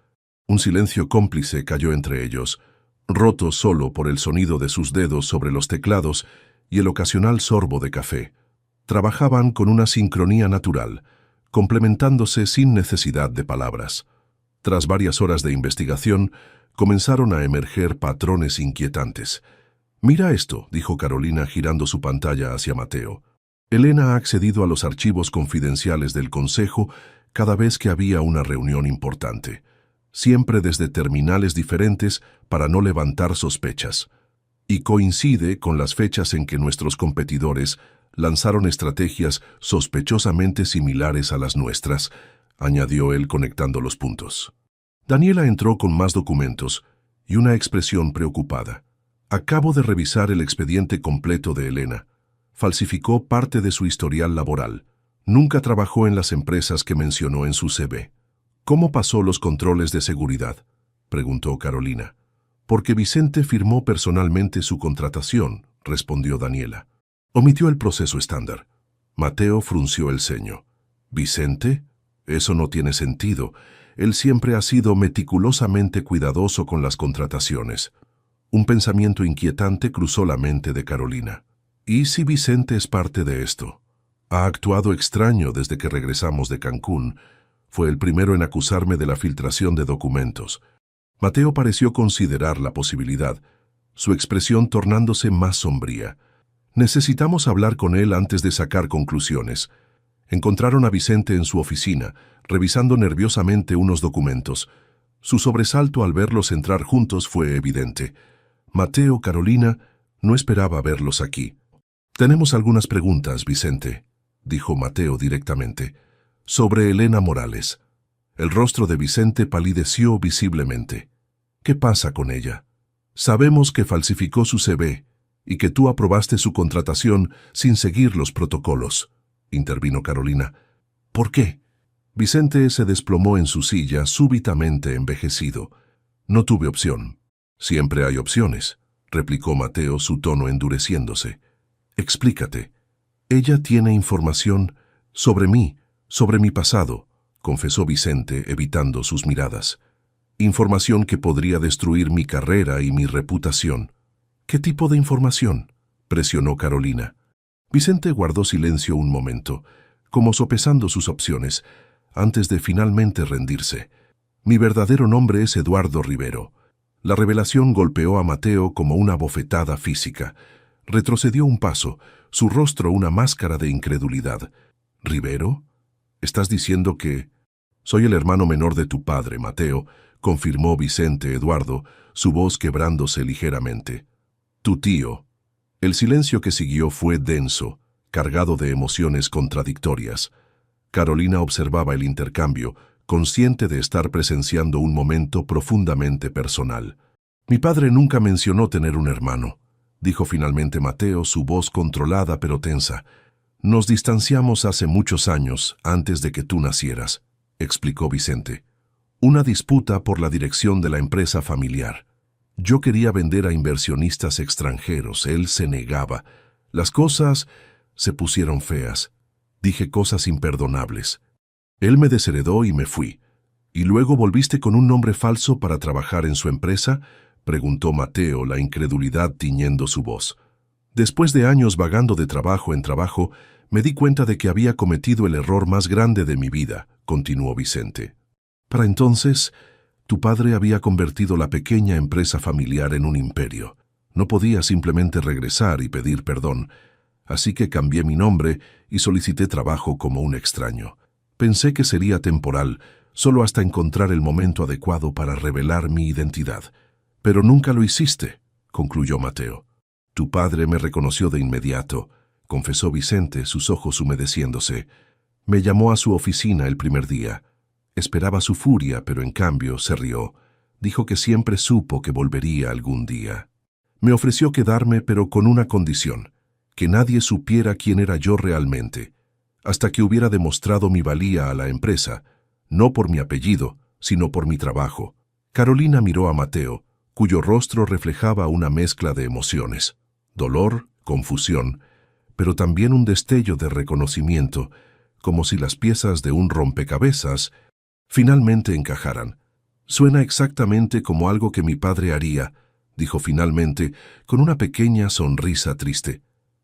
Un silencio cómplice cayó entre ellos, roto solo por el sonido de sus dedos sobre los teclados y el ocasional sorbo de café. Trabajaban con una sincronía natural, complementándose sin necesidad de palabras. Tras varias horas de investigación, comenzaron a emerger patrones inquietantes. Mira esto, dijo Carolina girando su pantalla hacia Mateo. Elena ha accedido a los archivos confidenciales del Consejo cada vez que había una reunión importante, siempre desde terminales diferentes para no levantar sospechas. Y coincide con las fechas en que nuestros competidores lanzaron estrategias sospechosamente similares a las nuestras, añadió él conectando los puntos. Daniela entró con más documentos y una expresión preocupada. Acabo de revisar el expediente completo de Elena. Falsificó parte de su historial laboral. Nunca trabajó en las empresas que mencionó en su CV. ¿Cómo pasó los controles de seguridad?, preguntó Carolina. Porque Vicente firmó personalmente su contratación, respondió Daniela. Omitió el proceso estándar. Mateo frunció el ceño. ¿Vicente? Eso no tiene sentido. Él siempre ha sido meticulosamente cuidadoso con las contrataciones. Un pensamiento inquietante cruzó la mente de Carolina. ¿Y si Vicente es parte de esto? Ha actuado extraño desde que regresamos de Cancún. Fue el primero en acusarme de la filtración de documentos. Mateo pareció considerar la posibilidad, su expresión tornándose más sombría. Necesitamos hablar con él antes de sacar conclusiones. Encontraron a Vicente en su oficina, revisando nerviosamente unos documentos. Su sobresalto al verlos entrar juntos fue evidente. Mateo, Carolina, no esperaba verlos aquí. Tenemos algunas preguntas, Vicente, dijo Mateo directamente, sobre Elena Morales. El rostro de Vicente palideció visiblemente. ¿Qué pasa con ella? Sabemos que falsificó su CV y que tú aprobaste su contratación sin seguir los protocolos, intervino Carolina. ¿Por qué? Vicente se desplomó en su silla, súbitamente envejecido. No tuve opción. Siempre hay opciones, replicó Mateo, su tono endureciéndose. Explícate. Ella tiene información sobre mí, sobre mi pasado, confesó Vicente, evitando sus miradas. Información que podría destruir mi carrera y mi reputación. ¿Qué tipo de información?, presionó Carolina. Vicente guardó silencio un momento, como sopesando sus opciones, antes de finalmente rendirse. Mi verdadero nombre es Eduardo Rivero. La revelación golpeó a Mateo como una bofetada física. Retrocedió un paso, su rostro una máscara de incredulidad. ¿Rivero? ¿Estás diciendo que...? Soy el hermano menor de tu padre, Mateo, confirmó Vicente Eduardo, su voz quebrándose ligeramente. Tu tío. El silencio que siguió fue denso, cargado de emociones contradictorias. Carolina observaba el intercambio, consciente de estar presenciando un momento profundamente personal. Mi padre nunca mencionó tener un hermano, dijo finalmente Mateo, su voz controlada pero tensa. Nos distanciamos hace muchos años, antes de que tú nacieras, explicó Vicente. Una disputa por la dirección de la empresa familiar. Yo quería vender a inversionistas extranjeros, él se negaba. Las cosas se pusieron feas. Dije cosas imperdonables. Él me desheredó y me fui. ¿Y luego volviste con un nombre falso para trabajar en su empresa?, preguntó Mateo, la incredulidad tiñendo su voz. Después de años vagando de trabajo en trabajo, me di cuenta de que había cometido el error más grande de mi vida, continuó Vicente. Para entonces, tu padre había convertido la pequeña empresa familiar en un imperio. No podía simplemente regresar y pedir perdón, así que cambié mi nombre y solicité trabajo como un extraño. Pensé que sería temporal, solo hasta encontrar el momento adecuado para revelar mi identidad. Pero nunca lo hiciste, concluyó Mateo. Tu padre me reconoció de inmediato, confesó Vicente, sus ojos humedeciéndose. Me llamó a su oficina el primer día. Esperaba su furia, pero en cambio se rió. Dijo que siempre supo que volvería algún día. Me ofreció quedarme, pero con una condición: que nadie supiera quién era yo realmente, hasta que hubiera demostrado mi valía a la empresa, no por mi apellido, sino por mi trabajo. Carolina miró a Mateo, cuyo rostro reflejaba una mezcla de emociones: dolor, confusión, pero también un destello de reconocimiento, como si las piezas de un rompecabezas finalmente encajaran. Suena exactamente como algo que mi padre haría, dijo finalmente, con una pequeña sonrisa triste.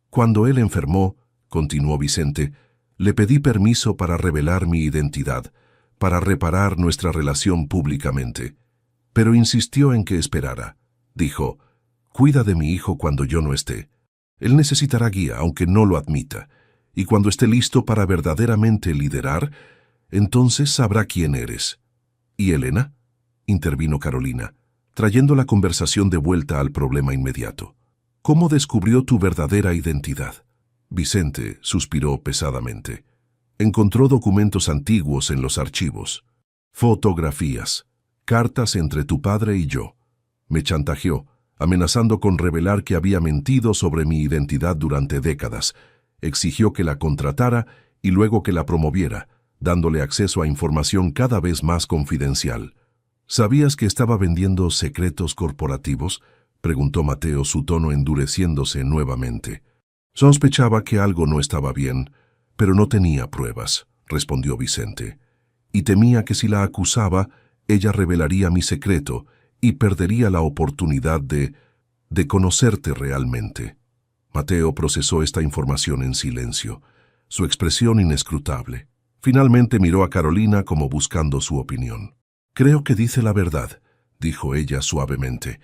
Cuando él enfermó, continuó Vicente, le pedí permiso para revelar mi identidad, para reparar nuestra relación públicamente. Pero insistió en que esperara. Dijo, Cuida de mi hijo cuando yo no esté. Él necesitará guía, aunque no lo admita, y cuando esté listo para verdaderamente liderar, entonces sabrá quién eres. ¿Y Elena?, intervino Carolina, trayendo la conversación de vuelta al problema inmediato. ¿Cómo descubrió tu verdadera identidad? Vicente suspiró pesadamente. Encontró documentos antiguos en los archivos, fotografías, cartas entre tu padre y yo. Me chantajeó, amenazando con revelar que había mentido sobre mi identidad durante décadas. Exigió que la contratara y luego que la promoviera, dándole acceso a información cada vez más confidencial. ¿Sabías que estaba vendiendo secretos corporativos?, preguntó Mateo, su tono endureciéndose nuevamente. Sospechaba que algo no estaba bien, pero no tenía pruebas, respondió Vicente, y temía que si la acusaba, ella revelaría mi secreto y perdería la oportunidad de conocerte realmente. Mateo procesó esta información en silencio, su expresión inescrutable. Finalmente miró a Carolina como buscando su opinión. Creo que dice la verdad, dijo ella suavemente,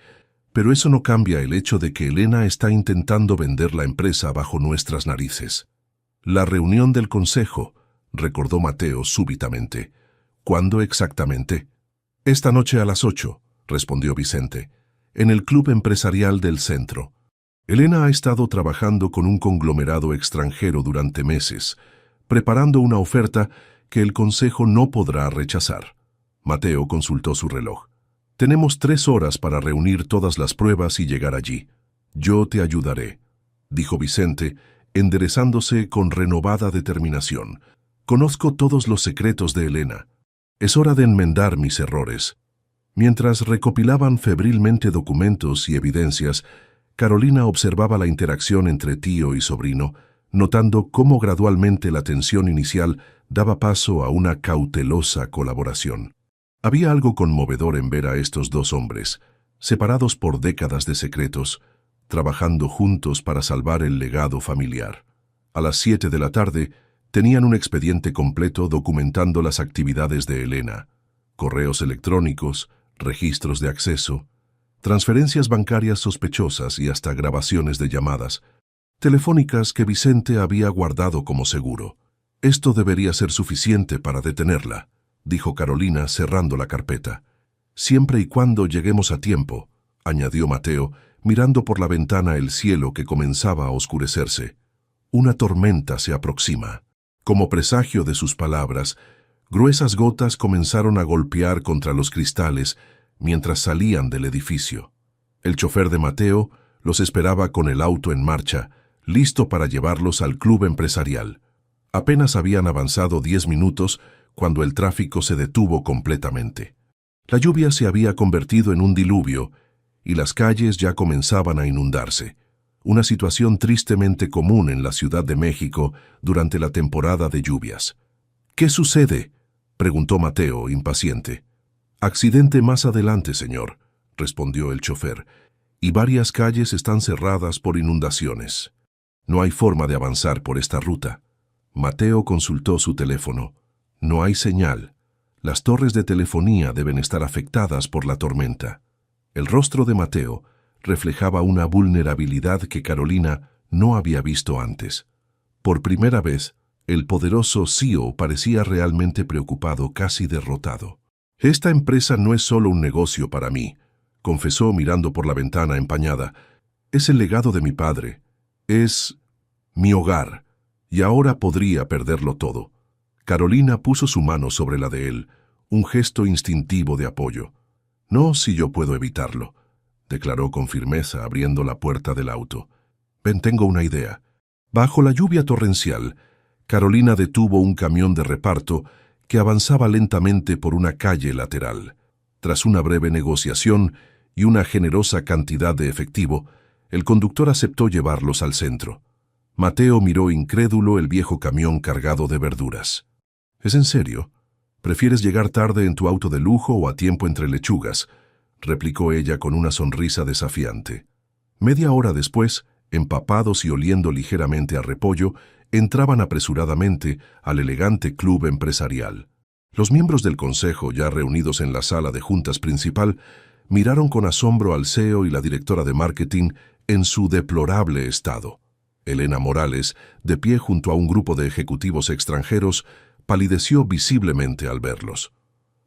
pero eso no cambia el hecho de que Elena está intentando vender la empresa bajo nuestras narices. La reunión del consejo, recordó Mateo súbitamente. ¿Cuándo exactamente? Esta noche a las 8, respondió Vicente, en el club empresarial del centro. Elena ha estado trabajando con un conglomerado extranjero durante meses, preparando una oferta que el consejo no podrá rechazar. Mateo consultó su reloj. Tenemos 3 horas para reunir todas las pruebas y llegar allí. Yo te ayudaré, dijo Vicente, enderezándose con renovada determinación. Conozco todos los secretos de Elena. Es hora de enmendar mis errores. Mientras recopilaban febrilmente documentos y evidencias, Carolina observaba la interacción entre tío y sobrino, notando cómo gradualmente la tensión inicial daba paso a una cautelosa colaboración. Había algo conmovedor en ver a estos dos hombres, separados por décadas de secretos, trabajando juntos para salvar el legado familiar. A las 7 de la tarde, tenían un expediente completo documentando las actividades de Elena, correos electrónicos, registros de acceso, transferencias bancarias sospechosas y hasta grabaciones de llamadas telefónicas que Vicente había guardado como seguro. Esto debería ser suficiente para detenerla, dijo Carolina cerrando la carpeta. Siempre y cuando lleguemos a tiempo, añadió Mateo, mirando por la ventana el cielo que comenzaba a oscurecerse. Una tormenta se aproxima. Como presagio de sus palabras, gruesas gotas comenzaron a golpear contra los cristales mientras salían del edificio. El chofer de Mateo los esperaba con el auto en marcha, listo para llevarlos al club empresarial. Apenas habían avanzado 10 minutos cuando el tráfico se detuvo completamente. La lluvia se había convertido en un diluvio y las calles ya comenzaban a inundarse, una situación tristemente común en la Ciudad de México durante la temporada de lluvias. ¿Qué sucede?, preguntó Mateo, impaciente. Accidente más adelante, señor, respondió el chofer, y varias calles están cerradas por inundaciones. No hay forma de avanzar por esta ruta. Mateo consultó su teléfono. No hay señal. Las torres de telefonía deben estar afectadas por la tormenta. El rostro de Mateo reflejaba una vulnerabilidad que Carolina no había visto antes. Por primera vez, el poderoso CEO parecía realmente preocupado, casi derrotado. Esta empresa no es solo un negocio para mí, confesó mirando por la ventana empañada. Es el legado de mi padre. Es mi hogar, y ahora podría perderlo todo. Carolina puso su mano sobre la de él, un gesto instintivo de apoyo. No, si yo puedo evitarlo, declaró con firmeza abriendo la puerta del auto. Ven, tengo una idea. Bajo la lluvia torrencial, Carolina detuvo un camión de reparto que avanzaba lentamente por una calle lateral. Tras una breve negociación y una generosa cantidad de efectivo, el conductor aceptó llevarlos al centro. Mateo miró incrédulo el viejo camión cargado de verduras. ¿Es en serio? ¿Prefieres llegar tarde en tu auto de lujo o a tiempo entre lechugas?, replicó ella con una sonrisa desafiante. Media hora después, empapados y oliendo ligeramente a repollo, entraban apresuradamente al elegante club empresarial. Los miembros del consejo, ya reunidos en la sala de juntas principal, Miraron con asombro al CEO y la directora de marketing en su deplorable estado. Elena Morales, de pie junto a un grupo de ejecutivos extranjeros, palideció visiblemente al verlos.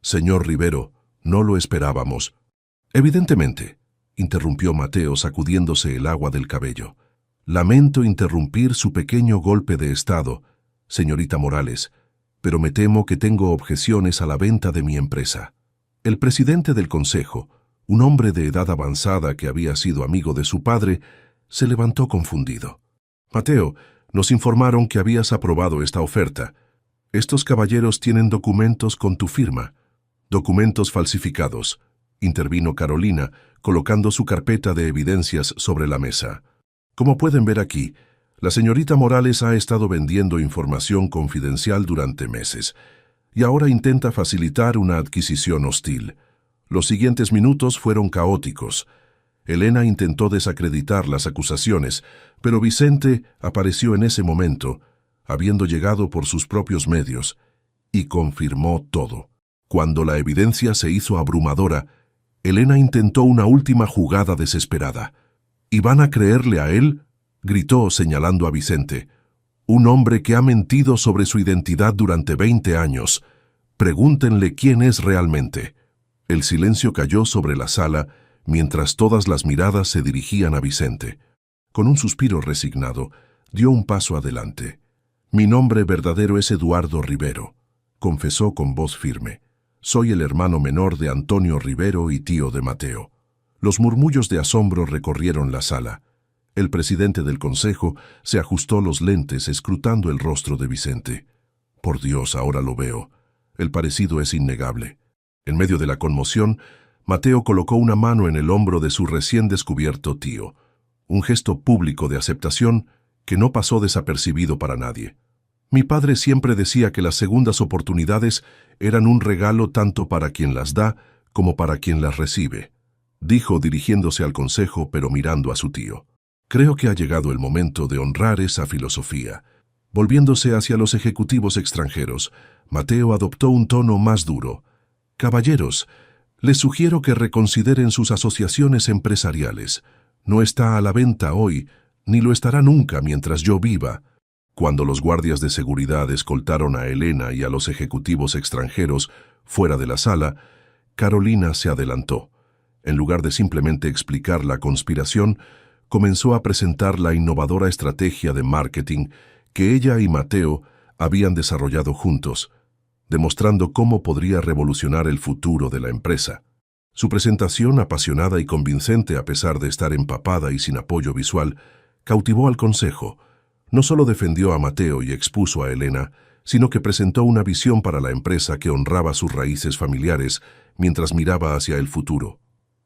«Señor Rivero, no lo esperábamos». «Evidentemente», interrumpió Mateo sacudiéndose el agua del cabello. «Lamento interrumpir su pequeño golpe de estado, señorita Morales, pero me temo que tengo objeciones a la venta de mi empresa». El presidente del consejo, un hombre de edad avanzada que había sido amigo de su padre, se levantó confundido. «Mateo, nos informaron que habías aprobado esta oferta. Estos caballeros tienen documentos con tu firma». «Documentos falsificados», intervino Carolina, colocando su carpeta de evidencias sobre la mesa. «Como pueden ver aquí, la señorita Morales ha estado vendiendo información confidencial durante meses y ahora intenta facilitar una adquisición hostil. Los siguientes minutos fueron caóticos. Elena intentó desacreditar las acusaciones, pero Vicente apareció en ese momento, habiendo llegado por sus propios medios, y confirmó todo. Cuando la evidencia se hizo abrumadora, Elena intentó una última jugada desesperada. «¿Y van a creerle a él?», gritó señalando a Vicente. «Un hombre que ha mentido sobre su identidad durante 20 años. Pregúntenle quién es realmente». El silencio cayó sobre la sala mientras todas las miradas se dirigían a Vicente. Con un suspiro resignado, dio un paso adelante. «Mi nombre verdadero es Eduardo Rivero», confesó con voz firme. «Soy el hermano menor de Antonio Rivero y tío de Mateo». Los murmullos de asombro recorrieron la sala. El presidente del consejo se ajustó los lentes escrutando el rostro de Vicente. «Por Dios, ahora lo veo. El parecido es innegable». En medio de la conmoción, Mateo colocó una mano en el hombro de su recién descubierto tío, un gesto público de aceptación que no pasó desapercibido para nadie. «Mi padre siempre decía que las segundas oportunidades eran un regalo tanto para quien las da como para quien las recibe», dijo dirigiéndose al consejo pero mirando a su tío. «Creo que ha llegado el momento de honrar esa filosofía». Volviéndose hacia los ejecutivos extranjeros, Mateo adoptó un tono más duro. «Caballeros, les sugiero que reconsideren sus asociaciones empresariales. No está a la venta hoy, ni lo estará nunca mientras yo viva». Cuando los guardias de seguridad escoltaron a Elena y a los ejecutivos extranjeros fuera de la sala, Carolina se adelantó. En lugar de simplemente explicar la conspiración, comenzó a presentar la innovadora estrategia de marketing que ella y Mateo habían desarrollado juntos, demostrando cómo podría revolucionar el futuro de la empresa. Su presentación, apasionada y convincente a pesar de estar empapada y sin apoyo visual, cautivó al consejo. No solo defendió a Mateo y expuso a Elena, sino que presentó una visión para la empresa que honraba sus raíces familiares mientras miraba hacia el futuro.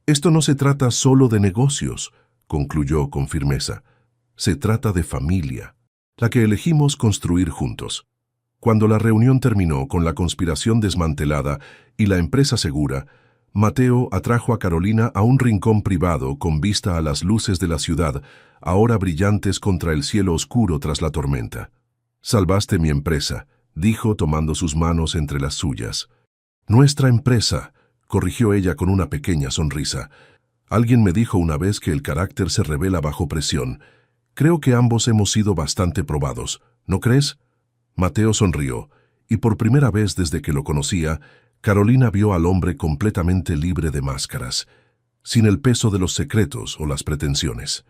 «Esto no se trata solo de negocios», concluyó con firmeza. «Se trata de familia, la que elegimos construir juntos». Cuando la reunión terminó con la conspiración desmantelada y la empresa segura, Mateo atrajo a Carolina a un rincón privado con vista a las luces de la ciudad, ahora brillantes contra el cielo oscuro tras la tormenta. «Salvaste mi empresa», dijo tomando sus manos entre las suyas. «Nuestra empresa», corrigió ella con una pequeña sonrisa. «Alguien me dijo una vez que el carácter se revela bajo presión. Creo que ambos hemos sido bastante probados, ¿no crees?» Mateo sonrió, y por primera vez desde que lo conocía, Carolina vio al hombre completamente libre de máscaras, sin el peso de los secretos o las pretensiones.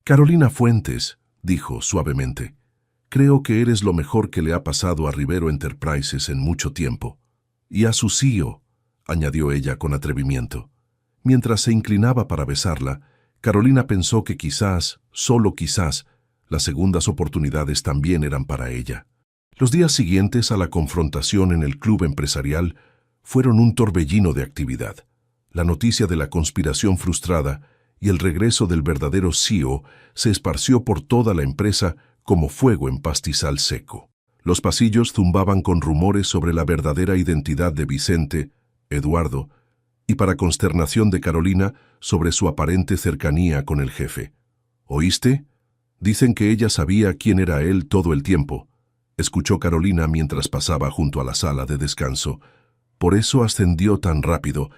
«Carolina Fuentes», dijo suavemente, «creo que eres lo mejor que le ha pasado a Rivero Enterprises en mucho tiempo». «Y a su CEO», añadió ella con atrevimiento. Mientras se inclinaba para besarla, Carolina pensó que quizás, solo quizás, las segundas oportunidades también eran para ella. Los días siguientes a la confrontación en el club empresarial fueron un torbellino de actividad. La noticia de la conspiración frustrada y el regreso del verdadero CEO se esparció por toda la empresa como fuego en pastizal seco. Los pasillos zumbaban con rumores sobre la verdadera identidad de Vicente, Eduardo, y para consternación de Carolina, sobre su aparente cercanía con el jefe. «¿Oíste? Dicen que ella sabía quién era él todo el tiempo», escuchó Carolina mientras pasaba junto a la sala de descanso. «Por eso ascendió tan rápido.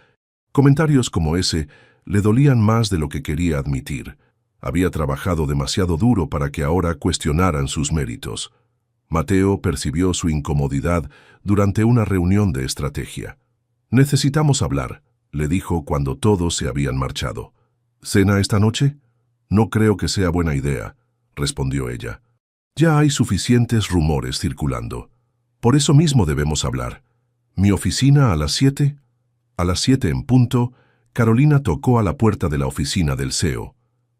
Comentarios como ese le dolían más de lo que quería admitir. Había trabajado demasiado duro para que ahora cuestionaran sus méritos. Mateo percibió su incomodidad durante una reunión de estrategia. «Necesitamos hablar», le dijo cuando todos se habían marchado. «¿Cena esta noche?» «No creo que sea buena idea», respondió ella. «Ya hay suficientes rumores circulando. Por eso mismo debemos hablar. ¿Mi oficina a las 7?» A las 7 en punto, Carolina tocó a la puerta de la oficina del CEO.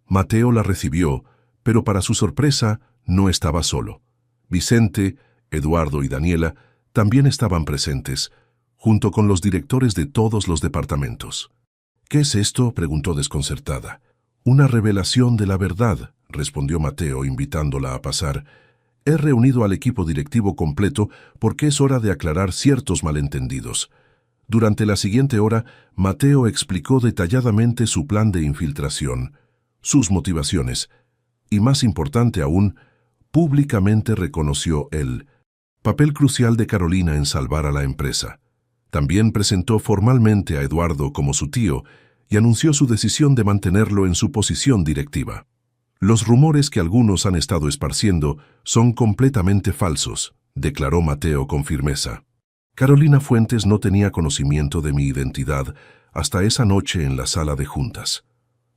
Mateo la recibió, pero para su sorpresa no estaba solo. Vicente, Eduardo y Daniela también estaban presentes, junto con los directores de todos los departamentos. «¿Qué es esto?», preguntó desconcertada. «Una revelación de la verdad», respondió Mateo, invitándola a pasar. «He reunido al equipo directivo completo porque es hora de aclarar ciertos malentendidos». Durante la siguiente hora, Mateo explicó detalladamente su plan de infiltración, sus motivaciones, y más importante aún, públicamente reconoció el papel crucial de Carolina en salvar a la empresa. También presentó formalmente a Eduardo como su tío y anunció su decisión de mantenerlo en su posición directiva. «Los rumores que algunos han estado esparciendo son completamente falsos», declaró Mateo con firmeza. «Carolina Fuentes no tenía conocimiento de mi identidad hasta esa noche en la sala de juntas.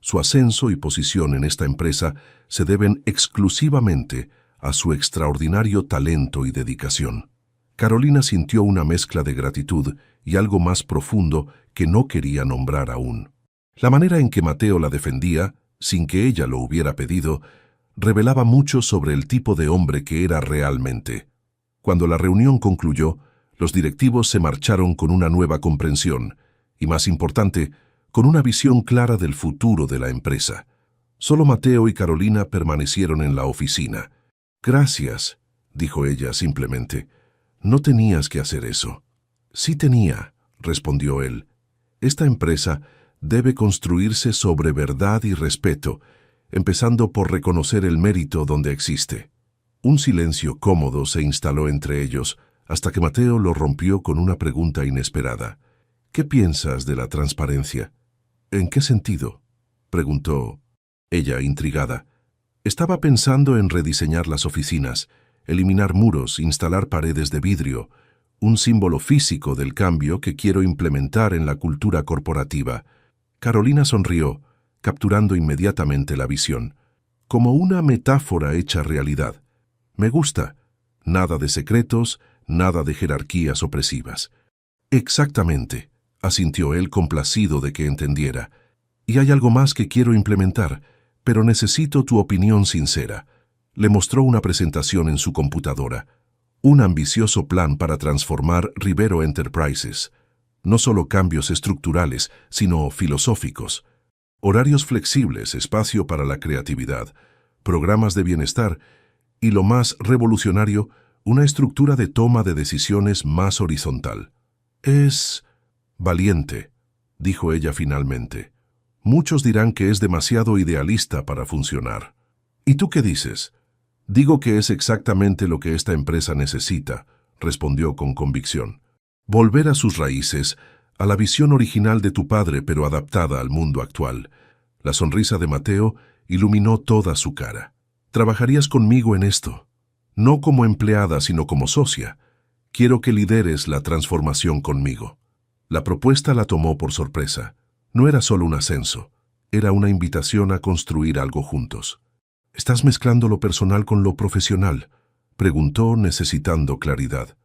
Su ascenso y posición en esta empresa se deben exclusivamente a su extraordinario talento y dedicación». Carolina sintió una mezcla de gratitud y algo más profundo que no quería nombrar aún. La manera en que Mateo la defendía, sin que ella lo hubiera pedido, revelaba mucho sobre el tipo de hombre que era realmente. Cuando la reunión concluyó, los directivos se marcharon con una nueva comprensión y, más importante, con una visión clara del futuro de la empresa. Solo Mateo y Carolina permanecieron en la oficina. «Gracias», dijo ella simplemente. «No tenías que hacer eso». «Sí tenía», respondió él. «Esta empresa debe construirse sobre verdad y respeto, empezando por reconocer el mérito donde existe». Un silencio cómodo se instaló entre ellos, hasta que Mateo lo rompió con una pregunta inesperada. «¿Qué piensas de la transparencia?» «¿En qué sentido?», preguntó ella, intrigada. «Estaba pensando en rediseñar las oficinas, eliminar muros, instalar paredes de vidrio, un símbolo físico del cambio que quiero implementar en la cultura corporativa». Carolina sonrió, capturando inmediatamente la visión. «Como una metáfora hecha realidad. Me gusta. Nada de secretos, nada de jerarquías opresivas». «Exactamente», asintió él, complacido de que entendiera. «Y hay algo más que quiero implementar, pero necesito tu opinión sincera». Le mostró una presentación en su computadora. Un ambicioso plan para transformar Rivero Enterprises. No solo cambios estructurales, sino filosóficos. Horarios flexibles, espacio para la creatividad, programas de bienestar y, lo más revolucionario, una estructura de toma de decisiones más horizontal. «Es valiente», dijo ella finalmente. «Muchos dirán que es demasiado idealista para funcionar». «¿Y tú qué dices?» «Digo que es exactamente lo que esta empresa necesita», respondió con convicción. «Volver a sus raíces, a la visión original de tu padre pero adaptada al mundo actual». La sonrisa de Mateo iluminó toda su cara. «¿Trabajarías conmigo en esto? No como empleada, sino como socia. Quiero que lideres la transformación conmigo». La propuesta la tomó por sorpresa. No era solo un ascenso, era una invitación a construir algo juntos. «¿Estás mezclando lo personal con lo profesional?», preguntó, necesitando claridad.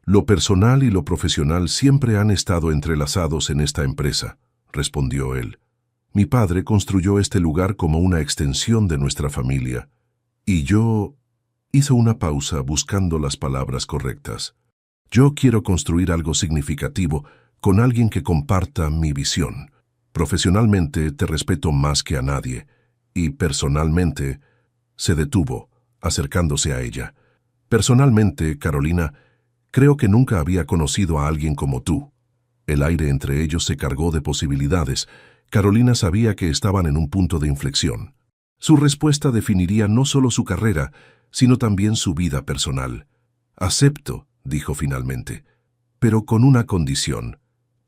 «Lo personal y lo profesional siempre han estado entrelazados en esta empresa», respondió él. «Mi padre construyó este lugar como una extensión de nuestra familia. Y yo...» Hizo una pausa buscando las palabras correctas. «Yo quiero construir algo significativo con alguien que comparta mi visión. Profesionalmente te respeto más que a nadie. Y personalmente...» Se detuvo, acercándose a ella. «Personalmente, Carolina, creo que nunca había conocido a alguien como tú». El aire entre ellos se cargó de posibilidades. Carolina sabía que estaban en un punto de inflexión. Su respuesta definiría no solo su carrera, sino también su vida personal. «Acepto», dijo finalmente, «pero con una condición.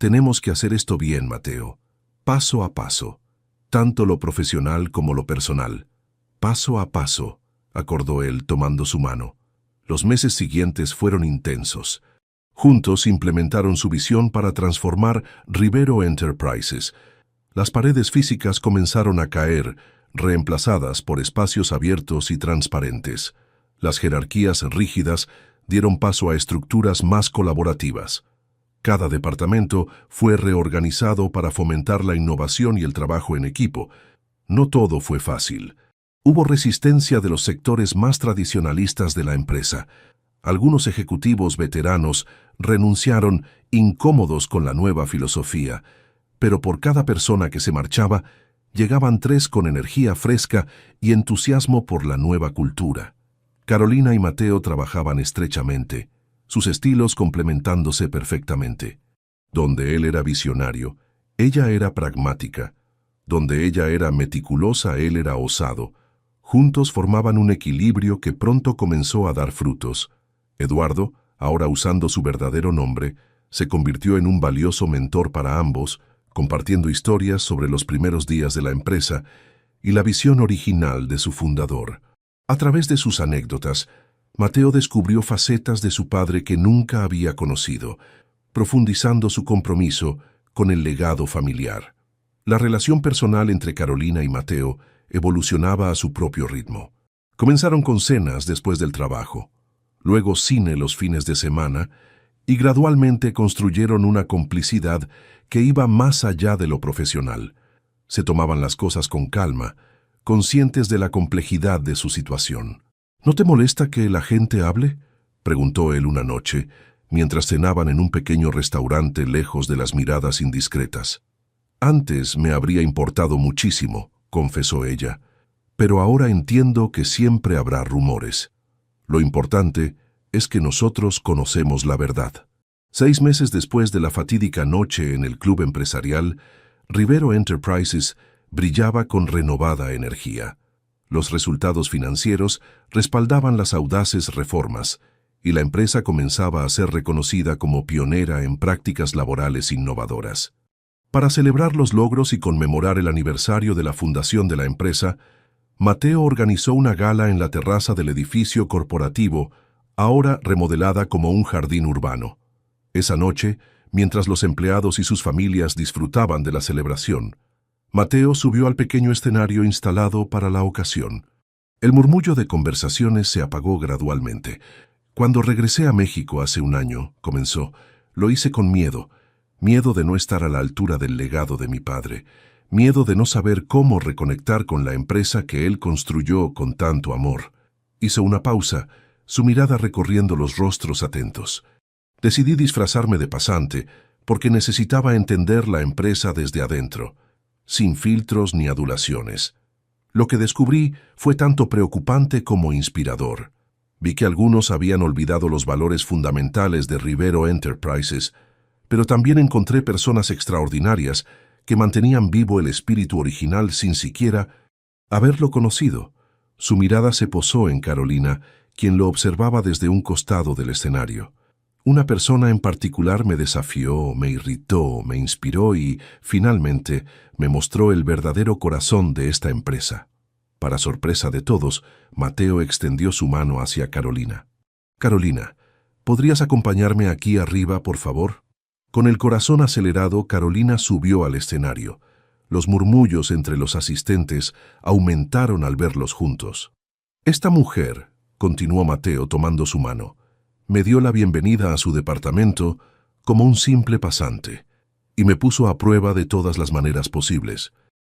Tenemos que hacer esto bien, Mateo. Paso a paso. Tanto lo profesional como lo personal. Paso a paso, acordó él tomando su mano. Los meses siguientes fueron intensos. Juntos implementaron su visión para transformar Rivero Enterprises. Las paredes físicas comenzaron a caer, reemplazadas por espacios abiertos y transparentes. Las jerarquías rígidas dieron paso a estructuras más colaborativas. Cada departamento fue reorganizado para fomentar la innovación y el trabajo en equipo. No todo fue fácil. Hubo resistencia de los sectores más tradicionalistas de la empresa. Algunos ejecutivos veteranos renunciaron incómodos con la nueva filosofía, pero por cada persona que se marchaba, llegaban 3 con energía fresca y entusiasmo por la nueva cultura. Carolina y Mateo trabajaban estrechamente, sus estilos complementándose perfectamente. Donde él era visionario, ella era pragmática. Donde ella era meticulosa, él era osado. Juntos formaban un equilibrio que pronto comenzó a dar frutos. Eduardo, ahora usando su verdadero nombre, se convirtió en un valioso mentor para ambos, compartiendo historias sobre los primeros días de la empresa y la visión original de su fundador. A través de sus anécdotas, Mateo descubrió facetas de su padre que nunca había conocido, profundizando su compromiso con el legado familiar. La relación personal entre Carolina y Mateo evolucionaba a su propio ritmo. Comenzaron con cenas después del trabajo, luego cine los fines de semana, y gradualmente construyeron una complicidad que iba más allá de lo profesional. Se tomaban las cosas con calma, conscientes de la complejidad de su situación. ¿No te molesta que la gente hable?, preguntó él una noche, mientras cenaban en un pequeño restaurante lejos de las miradas indiscretas. Antes me habría importado muchísimo, confesó ella, pero ahora entiendo que siempre habrá rumores. Lo importante es que nosotros conocemos la verdad. 6 meses después de la fatídica noche en el club empresarial, Rivero Enterprises brillaba con renovada energía. Los resultados financieros respaldaban las audaces reformas, y la empresa comenzaba a ser reconocida como pionera en prácticas laborales innovadoras. Para celebrar los logros y conmemorar el aniversario de la fundación de la empresa, Mateo organizó una gala en la terraza del edificio corporativo, ahora remodelada como un jardín urbano. Esa noche, mientras los empleados y sus familias disfrutaban de la celebración, Mateo subió al pequeño escenario instalado para la ocasión. El murmullo de conversaciones se apagó gradualmente. Cuando regresé a México hace un año, comenzó, lo hice con miedo. Miedo de no estar a la altura del legado de mi padre. Miedo de no saber cómo reconectar con la empresa que él construyó con tanto amor. Hizo una pausa, su mirada recorriendo los rostros atentos. Decidí disfrazarme de pasante porque necesitaba entender la empresa desde adentro, sin filtros ni adulaciones. Lo que descubrí fue tanto preocupante como inspirador. Vi que algunos habían olvidado los valores fundamentales de Rivero Enterprises, pero también encontré personas extraordinarias que mantenían vivo el espíritu original sin siquiera haberlo conocido. Su mirada se posó en Carolina, quien lo observaba desde un costado del escenario. Una persona en particular me desafió, me irritó, me inspiró y, finalmente, me mostró el verdadero corazón de esta empresa. Para sorpresa de todos, Mateo extendió su mano hacia Carolina. «Carolina, ¿podrías acompañarme aquí arriba, por favor?» Con el corazón acelerado, Carolina subió al escenario. Los murmullos entre los asistentes aumentaron al verlos juntos. «Esta mujer», continuó Mateo tomando su mano, «me dio la bienvenida a su departamento como un simple pasante y me puso a prueba de todas las maneras posibles».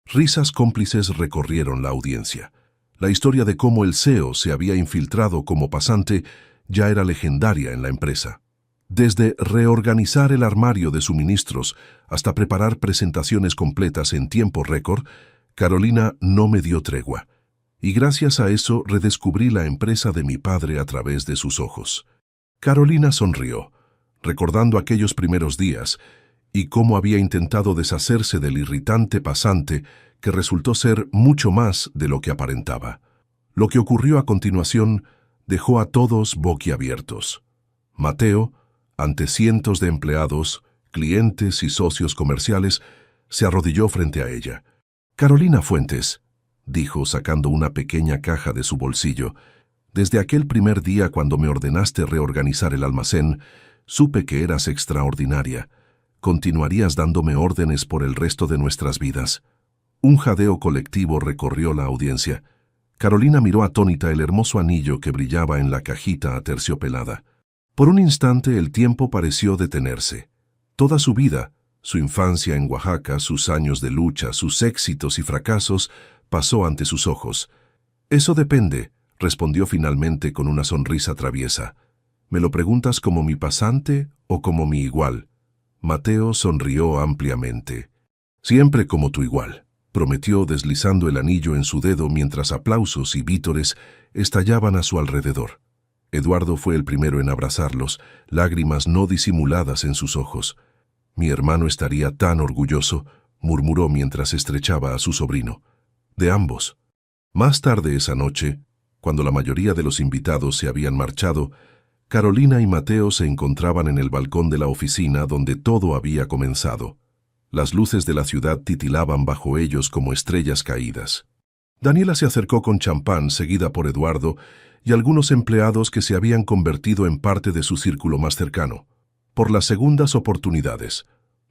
Risas cómplices recorrieron la audiencia. La historia de cómo el CEO se había infiltrado como pasante ya era legendaria en la empresa. Desde reorganizar el armario de suministros hasta preparar presentaciones completas en tiempo récord, Carolina no me dio tregua. Y gracias a eso redescubrí la empresa de mi padre a través de sus ojos. Carolina sonrió, recordando aquellos primeros días y cómo había intentado deshacerse del irritante pasante que resultó ser mucho más de lo que aparentaba. Lo que ocurrió a continuación dejó a todos boquiabiertos. Mateo, ante cientos de empleados, clientes y socios comerciales, se arrodilló frente a ella. «Carolina Fuentes», dijo sacando una pequeña caja de su bolsillo, «desde aquel primer día cuando me ordenaste reorganizar el almacén, supe que eras extraordinaria. Continuarías dándome órdenes por el resto de nuestras vidas». Un jadeo colectivo recorrió la audiencia. Carolina miró atónita el hermoso anillo que brillaba en la cajita aterciopelada. Por un instante el tiempo pareció detenerse. Toda su vida, su infancia en Oaxaca, sus años de lucha, sus éxitos y fracasos, pasó ante sus ojos. «Eso depende», respondió finalmente con una sonrisa traviesa. «¿Me lo preguntas como mi pasante o como mi igual?» Mateo sonrió ampliamente. «Siempre como tu igual», prometió deslizando el anillo en su dedo mientras aplausos y vítores estallaban a su alrededor. Eduardo fue el primero en abrazarlos, lágrimas no disimuladas en sus ojos. «Mi hermano estaría tan orgulloso», murmuró mientras estrechaba a su sobrino. «De ambos». Más tarde esa noche, cuando la mayoría de los invitados se habían marchado, Carolina y Mateo se encontraban en el balcón de la oficina donde todo había comenzado. Las luces de la ciudad titilaban bajo ellos como estrellas caídas. Daniela se acercó con champán, seguida por Eduardo y algunos empleados que se habían convertido en parte de su círculo más cercano. «Por las segundas oportunidades»,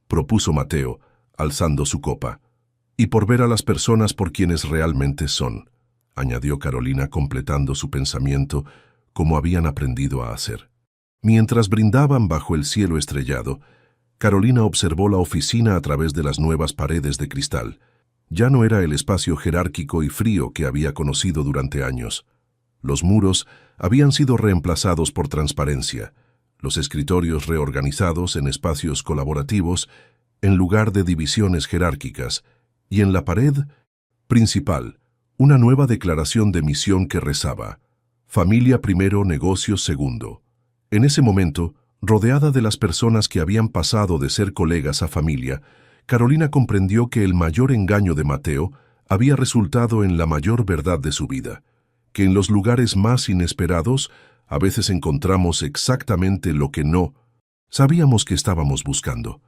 propuso Mateo, alzando su copa. «Y por ver a las personas por quienes realmente son», añadió Carolina completando su pensamiento como habían aprendido a hacer. Mientras brindaban bajo el cielo estrellado, Carolina observó la oficina a través de las nuevas paredes de cristal. Ya no era el espacio jerárquico y frío que había conocido durante años. Los muros habían sido reemplazados por transparencia, los escritorios reorganizados en espacios colaborativos en lugar de divisiones jerárquicas, y en la pared principal, una nueva declaración de misión que rezaba: «Familia primero, negocios segundo». En ese momento, rodeada de las personas que habían pasado de ser colegas a familia, Carolina comprendió que el mayor engaño de Mateo había resultado en la mayor verdad de su vida, que en los lugares más inesperados a veces encontramos exactamente lo que no sabíamos que estábamos buscando.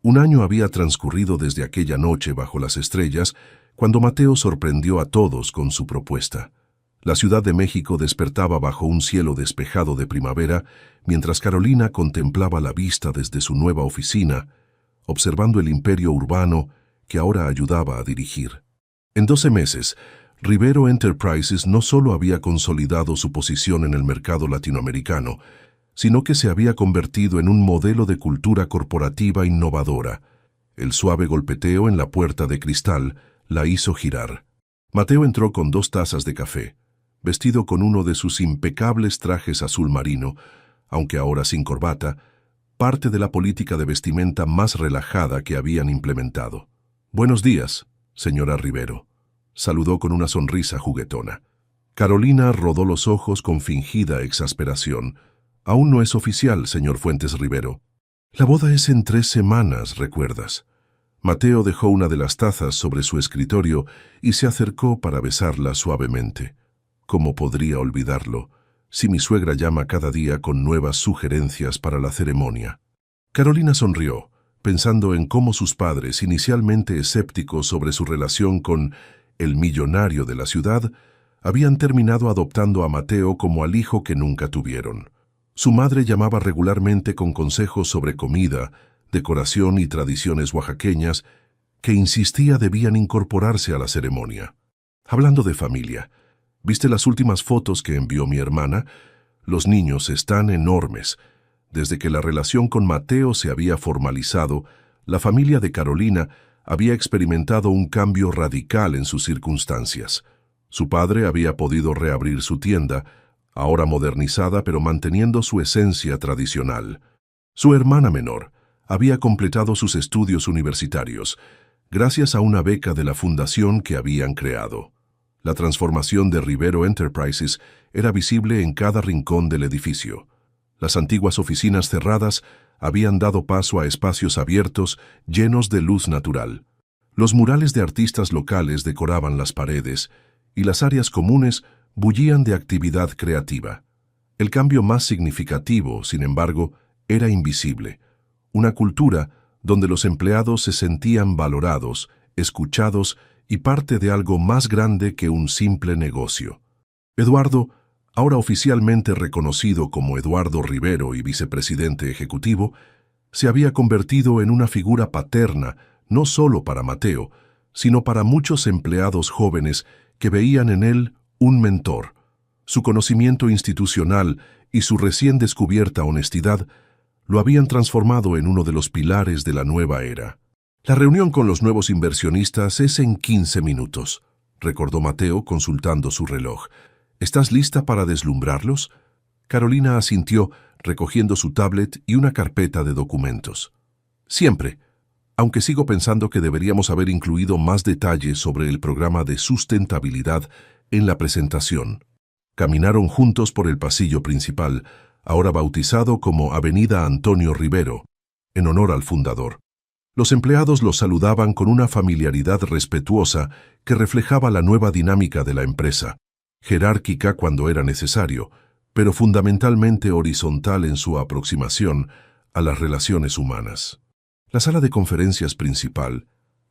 Un año había transcurrido desde aquella noche bajo las estrellas, cuando Mateo sorprendió a todos con su propuesta. La Ciudad de México despertaba bajo un cielo despejado de primavera, mientras Carolina contemplaba la vista desde su nueva oficina, observando el imperio urbano que ahora ayudaba a dirigir. En 12 meses, Rivero Enterprises no solo había consolidado su posición en el mercado latinoamericano, sino que se había convertido en un modelo de cultura corporativa innovadora. El suave golpeteo en la puerta de cristal la hizo girar. Mateo entró con 2 tazas de café, vestido con uno de sus impecables trajes azul marino, aunque ahora sin corbata, parte de la política de vestimenta más relajada que habían implementado. «Buenos días, señora Rivero», saludó con una sonrisa juguetona. Carolina rodó los ojos con fingida exasperación. «Aún no es oficial, señor Fuentes Rivero. La boda es en 3 semanas, ¿recuerdas?» Mateo dejó una de las tazas sobre su escritorio y se acercó para besarla suavemente. «¿Cómo podría olvidarlo, si mi suegra llama cada día con nuevas sugerencias para la ceremonia?» Carolina sonrió, pensando en cómo sus padres, inicialmente escépticos sobre su relación con el millonario de la ciudad, habían terminado adoptando a Mateo como al hijo que nunca tuvieron. Su madre llamaba regularmente con consejos sobre comida, decoración y tradiciones oaxaqueñas que insistía debían incorporarse a la ceremonia. Hablando de familia, ¿viste las últimas fotos que envió mi hermana? Los niños están enormes. Desde que la relación con Mateo se había formalizado, la familia de Carolina había experimentado un cambio radical en sus circunstancias. Su padre había podido reabrir su tienda, ahora modernizada pero manteniendo su esencia tradicional. Su hermana menor había completado sus estudios universitarios, gracias a una beca de la fundación que habían creado. La transformación de Rivero Enterprises era visible en cada rincón del edificio. Las antiguas oficinas cerradas habían dado paso a espacios abiertos llenos de luz natural. Los murales de artistas locales decoraban las paredes y las áreas comunes bullían de actividad creativa. El cambio más significativo, sin embargo, era invisible. Una cultura donde los empleados se sentían valorados, escuchados y parte de algo más grande que un simple negocio. Eduardo, ahora oficialmente reconocido como Eduardo Rivero y vicepresidente ejecutivo, se había convertido en una figura paterna no solo para Mateo, sino para muchos empleados jóvenes que veían en él un mentor. Su conocimiento institucional y su recién descubierta honestidad lo habían transformado en uno de los pilares de la nueva era. La reunión con los nuevos inversionistas es en 15 minutos, recordó Mateo consultando su reloj. ¿Estás lista para deslumbrarlos? Carolina asintió, recogiendo su tablet y una carpeta de documentos. Siempre, aunque sigo pensando que deberíamos haber incluido más detalles sobre el programa de sustentabilidad en la presentación. Caminaron juntos por el pasillo principal, ahora bautizado como Avenida Antonio Rivero, en honor al fundador. Los empleados los saludaban con una familiaridad respetuosa que reflejaba la nueva dinámica de la empresa, jerárquica cuando era necesario, pero fundamentalmente horizontal en su aproximación a las relaciones humanas. La sala de conferencias principal,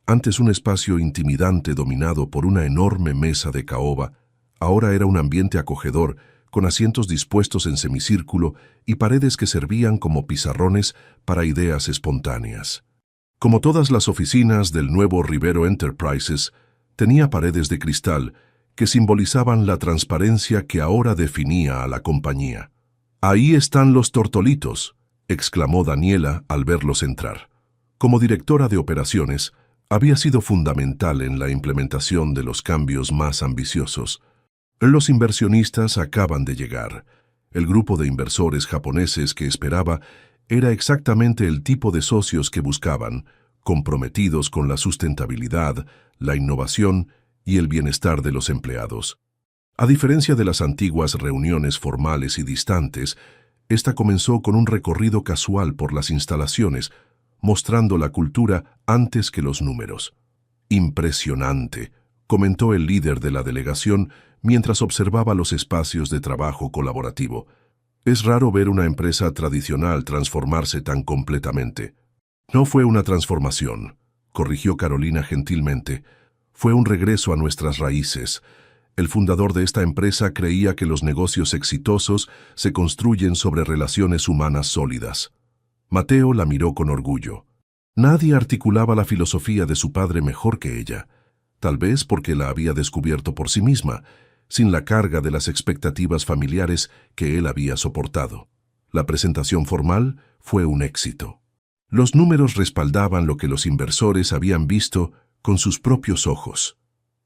antes un espacio intimidante dominado por una enorme mesa de caoba, ahora era un ambiente acogedor, con asientos dispuestos en semicírculo y paredes que servían como pizarrones para ideas espontáneas. Como todas las oficinas del nuevo Rivero Enterprises, tenía paredes de cristal que simbolizaban la transparencia que ahora definía a la compañía. «Ahí están los tortolitos», exclamó Daniela al verlos entrar. Como directora de operaciones, había sido fundamental en la implementación de los cambios más ambiciosos. Los inversionistas acaban de llegar. El grupo de inversores japoneses que esperaba era exactamente el tipo de socios que buscaban, comprometidos con la sustentabilidad, la innovación y el bienestar de los empleados. A diferencia de las antiguas reuniones formales y distantes, esta comenzó con un recorrido casual por las instalaciones, mostrando la cultura antes que los números. «Impresionante», comentó el líder de la delegación mientras observaba los espacios de trabajo colaborativo. «Es raro ver una empresa tradicional transformarse tan completamente». «No fue una transformación», corrigió Carolina gentilmente. «Fue un regreso a nuestras raíces. El fundador de esta empresa creía que los negocios exitosos se construyen sobre relaciones humanas sólidas». Mateo la miró con orgullo. Nadie articulaba la filosofía de su padre mejor que ella, tal vez porque la había descubierto por sí misma, sin la carga de las expectativas familiares que él había soportado. La presentación formal fue un éxito. Los números respaldaban lo que los inversores habían visto con sus propios ojos: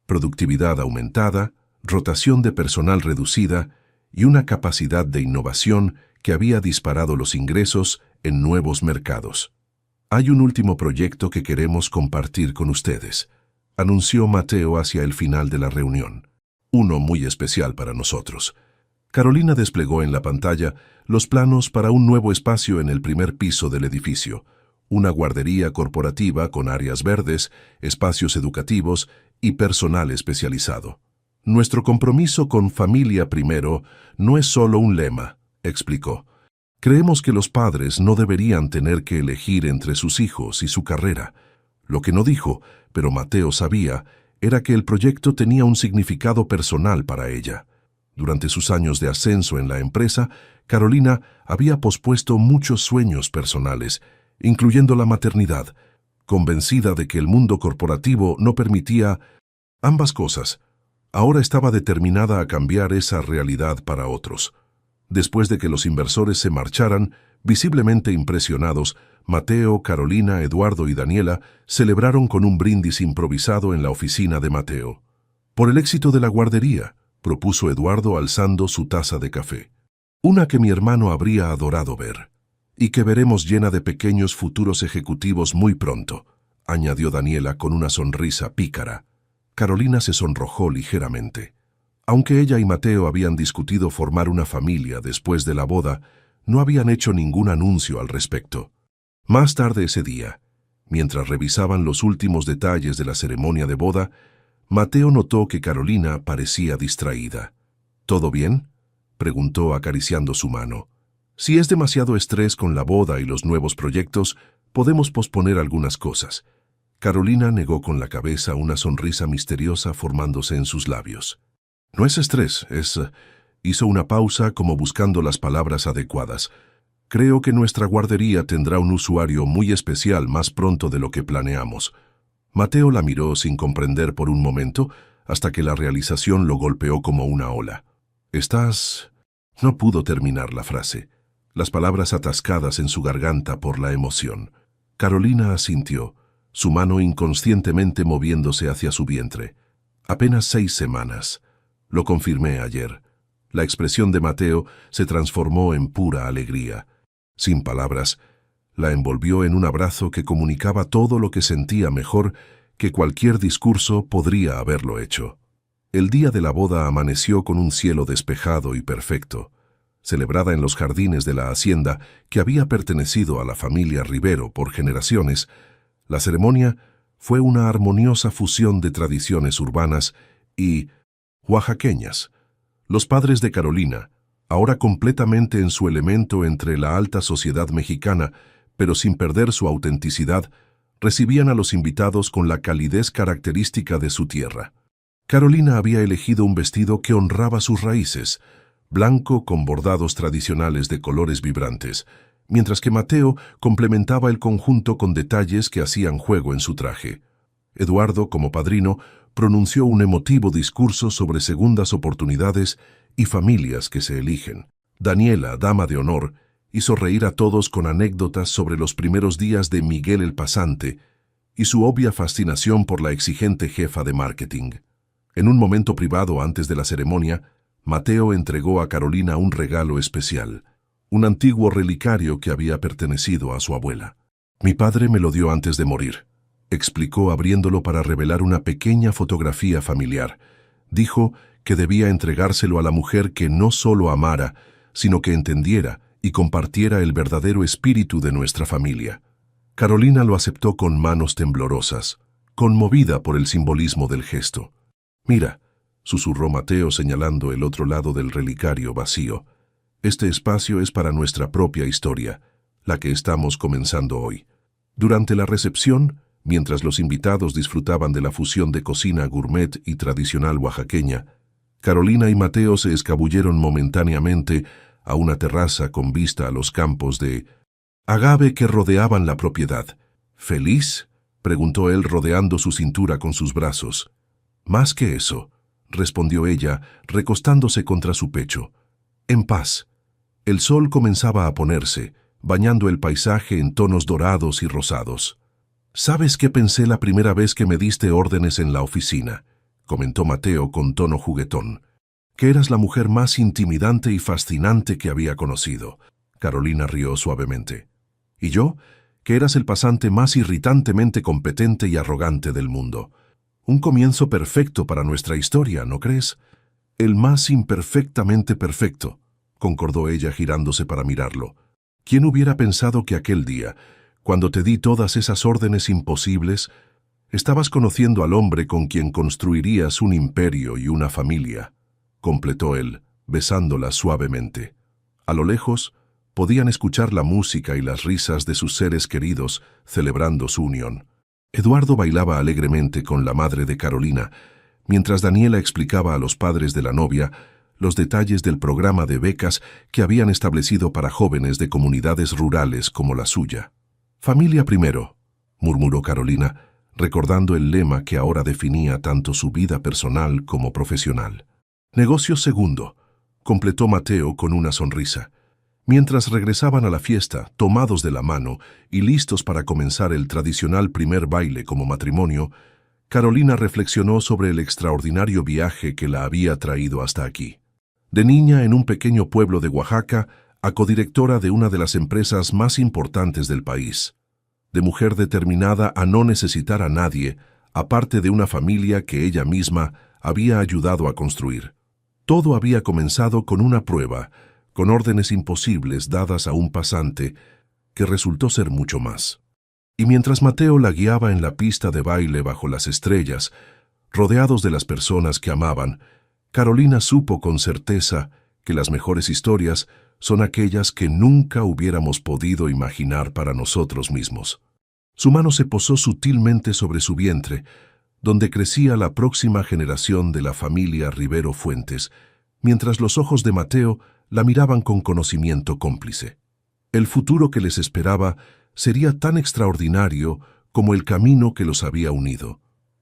productividad aumentada, rotación de personal reducida y una capacidad de innovación que había disparado los ingresos en nuevos mercados. «Hay un último proyecto que queremos compartir con ustedes», anunció Mateo hacia el final de la reunión. «Uno muy especial para nosotros». Carolina desplegó en la pantalla los planos para un nuevo espacio en el primer piso del edificio, una guardería corporativa con áreas verdes, espacios educativos y personal especializado. «Nuestro compromiso con Familia Primero no es solo un lema», explicó. «Creemos que los padres no deberían tener que elegir entre sus hijos y su carrera». Lo que no dijo, pero Mateo sabía, era que el proyecto tenía un significado personal para ella. Durante sus años de ascenso en la empresa, Carolina había pospuesto muchos sueños personales, incluyendo la maternidad, convencida de que el mundo corporativo no permitía ambas cosas. Ahora estaba determinada a cambiar esa realidad para otros. Después de que los inversores se marcharan, visiblemente impresionados, Mateo, Carolina, Eduardo y Daniela celebraron con un brindis improvisado en la oficina de Mateo. «Por el éxito de la guardería», propuso Eduardo alzando su taza de café. «Una que mi hermano habría adorado ver. Y que veremos llena de pequeños futuros ejecutivos muy pronto», añadió Daniela con una sonrisa pícara. Carolina se sonrojó ligeramente. Aunque ella y Mateo habían discutido formar una familia después de la boda, no habían hecho ningún anuncio al respecto. Más tarde ese día, mientras revisaban los últimos detalles de la ceremonia de boda, Mateo notó que Carolina parecía distraída. «¿Todo bien?», preguntó acariciando su mano. «Si es demasiado estrés con la boda y los nuevos proyectos, Podemos posponer algunas cosas. Carolina negó con la cabeza, una sonrisa misteriosa formándose en sus labios. No es estrés, es... Hizo una pausa como buscando las palabras adecuadas. Creo que nuestra guardería tendrá un usuario muy especial más pronto de lo que planeamos. Mateo la miró sin comprender por un momento, hasta que la realización lo golpeó como una ola. «¿Estás...?» No pudo terminar la frase, las palabras atascadas en su garganta por la emoción. Carolina asintió, su mano inconscientemente moviéndose hacia su vientre. «Apenas 6 semanas. Lo confirmé ayer». La expresión de Mateo se transformó en pura alegría. Sin palabras, la envolvió en un abrazo que comunicaba todo lo que sentía mejor que cualquier discurso podría haberlo hecho. El día de la boda amaneció con un cielo despejado y perfecto. Celebrada en los jardines de la hacienda que había pertenecido a la familia Rivero por generaciones, la ceremonia fue una armoniosa fusión de tradiciones urbanas y oaxaqueñas. Los padres de Carolina, ahora completamente en su elemento entre la alta sociedad mexicana, pero sin perder su autenticidad, recibían a los invitados con la calidez característica de su tierra. Carolina había elegido un vestido que honraba sus raíces, blanco con bordados tradicionales de colores vibrantes, mientras que Mateo complementaba el conjunto con detalles que hacían juego en su traje. Eduardo, como padrino, pronunció un emotivo discurso sobre segundas oportunidades y familias que se eligen. Daniela, dama de honor, hizo reír a todos con anécdotas sobre los primeros días de Miguel el Pasante y su obvia fascinación por la exigente jefa de marketing. En un momento privado antes de la ceremonia, Mateo entregó a Carolina un regalo especial, un antiguo relicario que había pertenecido a su abuela. «Mi padre me lo dio antes de morir», explicó abriéndolo para revelar una pequeña fotografía familiar. Dijo que debía entregárselo a la mujer que no solo amara, sino que entendiera y compartiera el verdadero espíritu de nuestra familia. Carolina lo aceptó con manos temblorosas, conmovida por el simbolismo del gesto. «Mira», susurró Mateo señalando el otro lado del relicario vacío, «este espacio es para nuestra propia historia, la que estamos comenzando hoy». Durante la recepción, mientras los invitados disfrutaban de la fusión de cocina gourmet y tradicional oaxaqueña, Carolina y Mateo se escabulleron momentáneamente a una terraza con vista a los campos de agave que rodeaban la propiedad. «¿Feliz?», preguntó él rodeando su cintura con sus brazos. «Más que eso», respondió ella, recostándose contra su pecho. «En paz». El sol comenzaba a ponerse, bañando el paisaje en tonos dorados y rosados. «¿Sabes qué pensé la primera vez que me diste órdenes en la oficina?», comentó Mateo con tono juguetón. «Que eras la mujer más intimidante y fascinante que había conocido». Carolina rió suavemente. «¿Y yo? Que eras el pasante más irritantemente competente y arrogante del mundo. Un comienzo perfecto para nuestra historia, ¿no crees?». «El más imperfectamente perfecto», concordó ella girándose para mirarlo. «¿Quién hubiera pensado que aquel día, cuando te di todas esas órdenes imposibles, estabas conociendo al hombre con quien construirías un imperio y una familia?», completó él, besándola suavemente. A lo lejos, podían escuchar la música y las risas de sus seres queridos celebrando su unión. Eduardo bailaba alegremente con la madre de Carolina, mientras Daniela explicaba a los padres de la novia los detalles del programa de becas que habían establecido para jóvenes de comunidades rurales como la suya. «Familia primero», murmuró Carolina, recordando el lema que ahora definía tanto su vida personal como profesional. «Negocio segundo», completó Mateo con una sonrisa. Mientras regresaban a la fiesta, tomados de la mano y listos para comenzar el tradicional primer baile como matrimonio, Carolina reflexionó sobre el extraordinario viaje que la había traído hasta aquí. De niña en un pequeño pueblo de Oaxaca, a codirectora de una de las empresas más importantes del país. De mujer determinada a no necesitar a nadie, aparte de una familia que ella misma había ayudado a construir. Todo había comenzado con una prueba, con órdenes imposibles dadas a un pasante, que resultó ser mucho más. Y mientras Mateo la guiaba en la pista de baile bajo las estrellas, rodeados de las personas que amaban, Carolina supo con certeza que las mejores historias son aquellas que nunca hubiéramos podido imaginar para nosotros mismos. Su mano se posó sutilmente sobre su vientre, donde crecía la próxima generación de la familia Rivero Fuentes, mientras los ojos de Mateo la miraban con conocimiento cómplice. El futuro que les esperaba sería tan extraordinario como el camino que los había unido,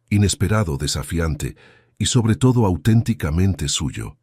inesperado, desafiante y sobre todo auténticamente suyo.